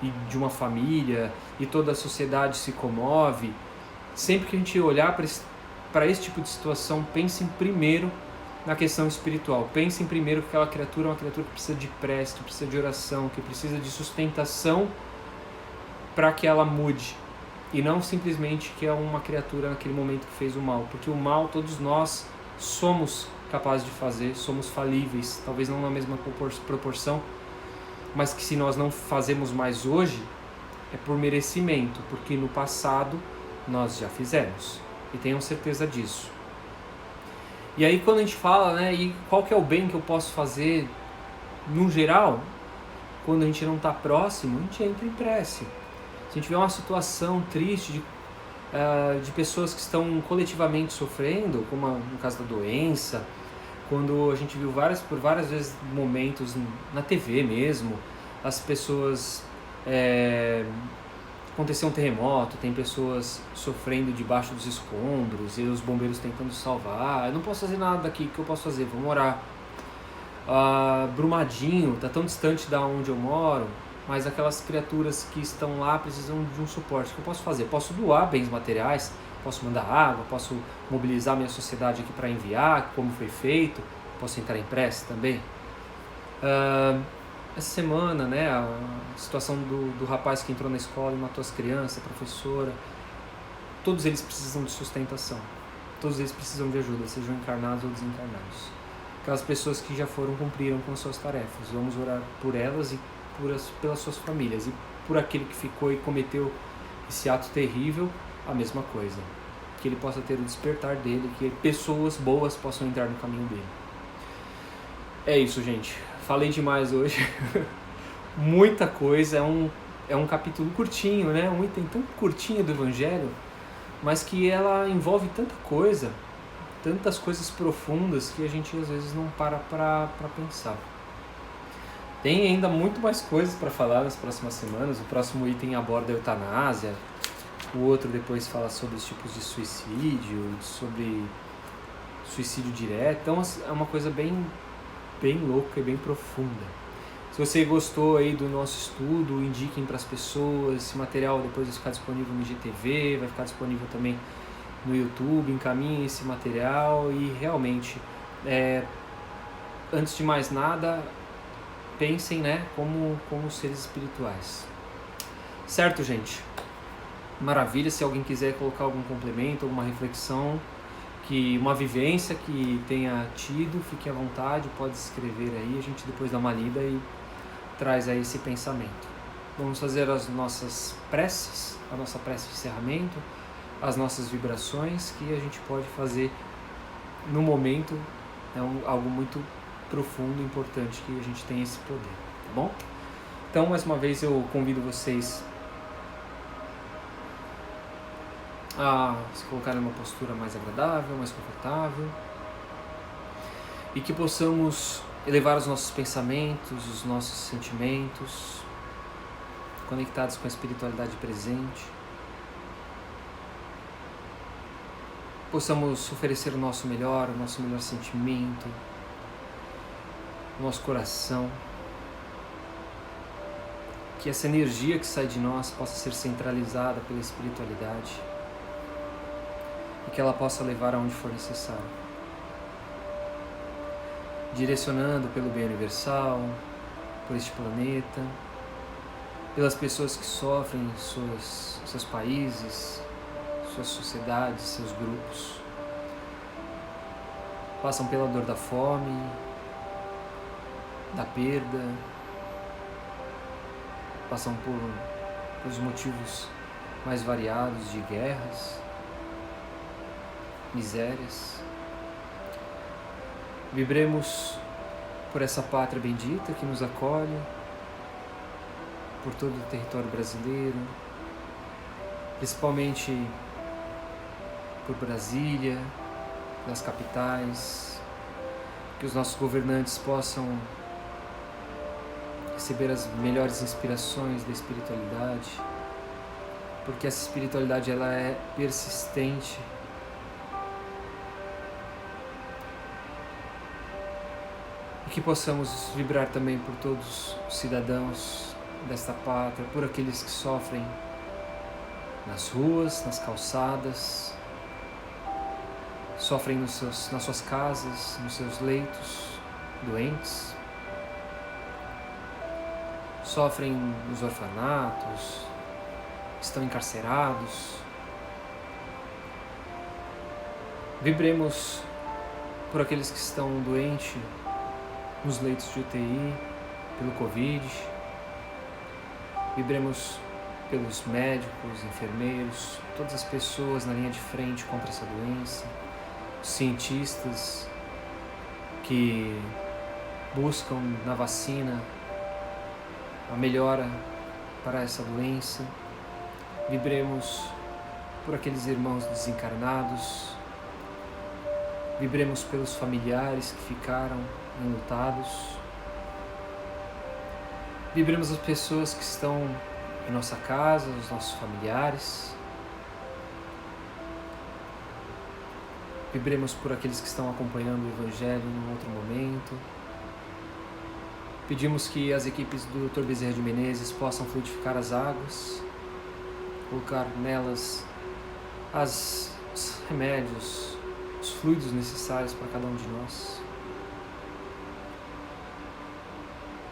e de uma família, e toda a sociedade se comove. Sempre que a gente olhar para esse tipo de situação, pensem primeiro na questão espiritual. Pensem primeiro que aquela criatura é uma criatura que precisa de prece, que precisa de oração, que precisa de sustentação para que ela mude, e não simplesmente que é uma criatura naquele momento que fez o mal, porque o mal todos nós somos capazes de fazer, somos falíveis, talvez não na mesma proporção, mas que se nós não fazemos mais hoje, é por merecimento, porque no passado nós já fizemos, e tenham certeza disso. E aí quando a gente fala, né, e qual que é o bem que eu posso fazer no geral, quando a gente não está próximo, a gente entra em prece. Se a gente vê uma situação triste de pessoas que estão coletivamente sofrendo, como no caso da doença, quando a gente viu por várias vezes momentos na TV mesmo, as pessoas... aconteceu um terremoto, tem pessoas sofrendo debaixo dos escombros e os bombeiros tentando salvar. Eu não posso fazer nada daqui, o que eu posso fazer? Vamos orar. Brumadinho, está tão distante da onde eu moro, mas aquelas criaturas que estão lá precisam de um suporte. O que eu posso fazer? Posso doar bens materiais, posso mandar água, posso mobilizar minha sociedade aqui para enviar, como foi feito, posso entrar em prece também. Essa semana, né, a situação do rapaz que entrou na escola e matou as crianças, a professora, todos eles precisam de sustentação, todos eles precisam de ajuda, sejam encarnados ou desencarnados. Aquelas pessoas que já cumpriram com as suas tarefas, vamos orar por elas e pelas suas famílias, e por aquele que ficou e cometeu esse ato terrível, a mesma coisa, que ele possa ter o despertar dele, que pessoas boas possam entrar no caminho dele. É isso, gente, falei demais hoje. Muita coisa, é um capítulo curtinho, né? Um item tão curtinho do Evangelho, mas que ela envolve tanta coisa, tantas coisas profundas que a gente às vezes não para pensar. Tem ainda muito mais coisas para falar nas próximas semanas. O próximo item aborda a eutanásia, o outro depois fala sobre os tipos de suicídio, sobre suicídio direto. Então é uma coisa bem louca e bem profunda. Se você gostou aí do nosso estudo, indiquem para as pessoas. Esse material depois vai ficar disponível no IGTV, vai ficar disponível também no YouTube. Encaminhem esse material e realmente, antes de mais nada, pensem, né, como seres espirituais. Certo, gente? Maravilha. Se alguém quiser colocar algum complemento, alguma reflexão, uma vivência que tenha tido, fique à vontade, pode escrever aí, a gente depois dá uma lida e traz aí esse pensamento. Vamos fazer as nossas preces, a nossa prece de encerramento, as nossas vibrações, que a gente pode fazer no momento, algo muito profundo, importante, que a gente tem esse poder, tá bom? Então, mais uma vez, eu convido vocês a se colocarem numa postura mais agradável, mais confortável, e que possamos elevar os nossos pensamentos, os nossos sentimentos, conectados com a espiritualidade presente. Possamos oferecer o nosso melhor sentimento, o nosso coração. Que essa energia que sai de nós possa ser centralizada pela espiritualidade e que ela possa levar aonde for necessário. Direcionando pelo bem universal, por este planeta, pelas pessoas que sofrem em seus países, suas sociedades, seus grupos. Passam pela dor da fome, da perda, passam por os motivos mais variados de guerras, misérias. Vibremos por essa pátria bendita que nos acolhe, por todo o território brasileiro, principalmente por Brasília, pelas capitais, que os nossos governantes possam receber as melhores inspirações da espiritualidade, porque essa espiritualidade ela é persistente. E que possamos vibrar também por todos os cidadãos desta pátria, por aqueles que sofrem nas ruas, nas calçadas, sofrem nas suas casas, nos seus leitos, doentes, sofrem nos orfanatos, estão encarcerados. Vibremos por aqueles que estão doentes nos leitos de UTI, pelo Covid. Vibremos pelos médicos, enfermeiros, todas as pessoas na linha de frente contra essa doença, os cientistas que buscam na vacina a melhora para essa doença. Vibremos por aqueles irmãos desencarnados. Vibremos pelos familiares que ficaram enlutados. Vibremos as pessoas que estão em nossa casa, os nossos familiares. Vibremos por aqueles que estão acompanhando o Evangelho num outro momento. Pedimos que as equipes do Dr. Bezerra de Menezes possam fluidificar as águas, colocar nelas os remédios, os fluidos necessários para cada um de nós.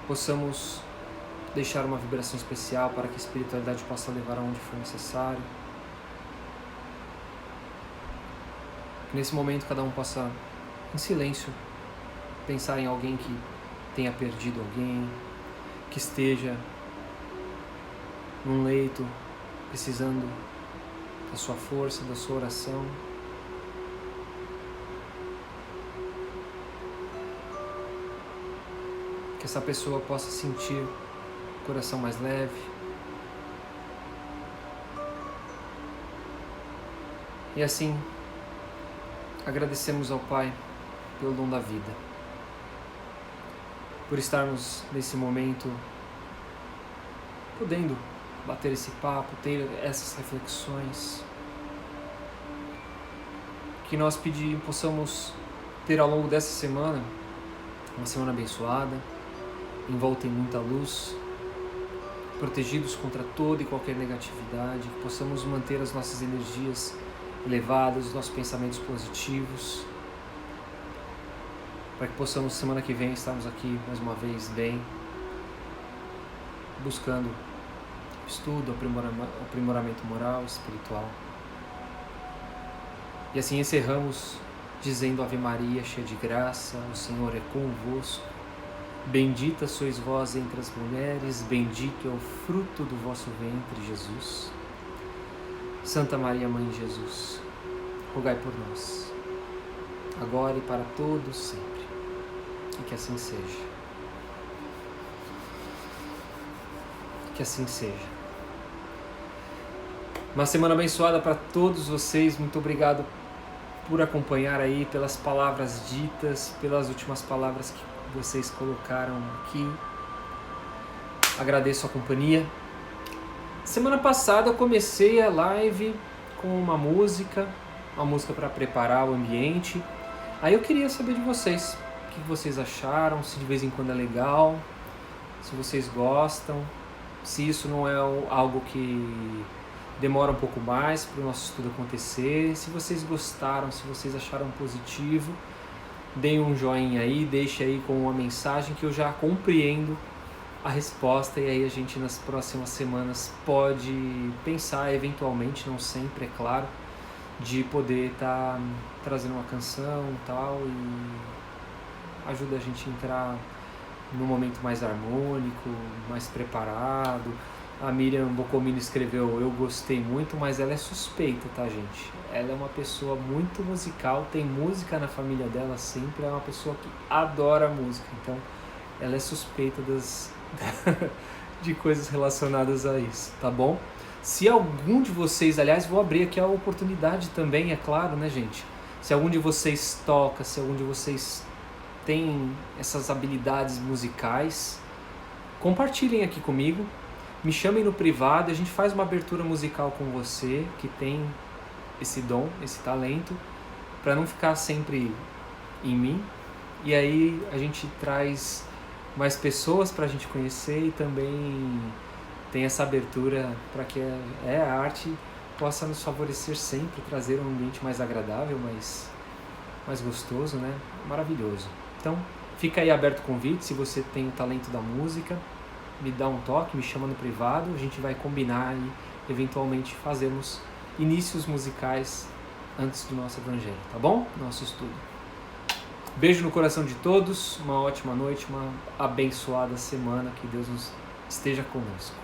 Possamos deixar uma vibração especial para que a espiritualidade possa levar aonde for necessário. Que nesse momento cada um possa, em silêncio, pensar em alguém que tenha perdido alguém, que esteja num leito, precisando da sua força, da sua oração. Que essa pessoa possa sentir o coração mais leve. E assim, agradecemos ao Pai pelo dom da vida. por estarmos nesse momento podendo bater esse papo, ter essas reflexões. Que nós possamos ter ao longo dessa semana uma semana abençoada, envolta em muita luz, protegidos contra toda e qualquer negatividade, que possamos manter as nossas energias elevadas, os nossos pensamentos positivos, para que possamos semana que vem estarmos aqui mais uma vez bem, buscando estudo, aprimoramento moral, espiritual. E assim encerramos dizendo Ave Maria, cheia de graça, o Senhor é convosco. Bendita sois vós entre as mulheres, bendito é o fruto do vosso ventre, Jesus. Santa Maria, Mãe de Jesus, rogai por nós, agora e para todos sempre. E que assim seja. Que assim seja. Uma semana abençoada para todos vocês. Muito obrigado por acompanhar aí, pelas palavras ditas, pelas últimas palavras que vocês colocaram aqui. Agradeço a companhia. Semana passada eu comecei a live com uma música para preparar o ambiente. Aí eu queria saber de vocês, o que vocês acharam, se de vez em quando é legal, se vocês gostam, se isso não é algo que demora um pouco mais para o nosso estudo acontecer. Se vocês gostaram, se vocês acharam positivo, deem um joinha aí, deixe aí com uma mensagem que eu já compreendo a resposta, e aí a gente nas próximas semanas pode pensar eventualmente, não sempre, é claro, de poder estar trazendo uma canção e tal, e ajuda a gente a entrar num momento mais harmônico, mais preparado. A Miriam Bocomino escreveu: eu gostei muito, mas ela é suspeita, tá, gente? Ela é uma pessoa muito musical, tem música na família dela sempre, é uma pessoa que adora música, então ela é suspeita de coisas relacionadas a isso, tá bom? Se algum de vocês, aliás, vou abrir aqui a oportunidade também, é claro, né, gente? Se algum de vocês toca, se algum de vocês tem essas habilidades musicais, compartilhem aqui comigo. Me chamem no privado, a gente faz uma abertura musical com você, que tem esse dom, esse talento, para não ficar sempre em mim. E aí a gente traz mais pessoas para a gente conhecer e também tem essa abertura para que a arte possa nos favorecer sempre, trazer um ambiente mais agradável, mais gostoso, né? Maravilhoso. Então, fica aí aberto o convite, se você tem o talento da música, me dá um toque, me chama no privado, a gente vai combinar e eventualmente fazermos inícios musicais antes do nosso evangelho, tá bom? Nosso estudo. Beijo no coração de todos, uma ótima noite, uma abençoada semana, que Deus esteja conosco.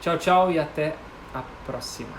Tchau, tchau e até a próxima.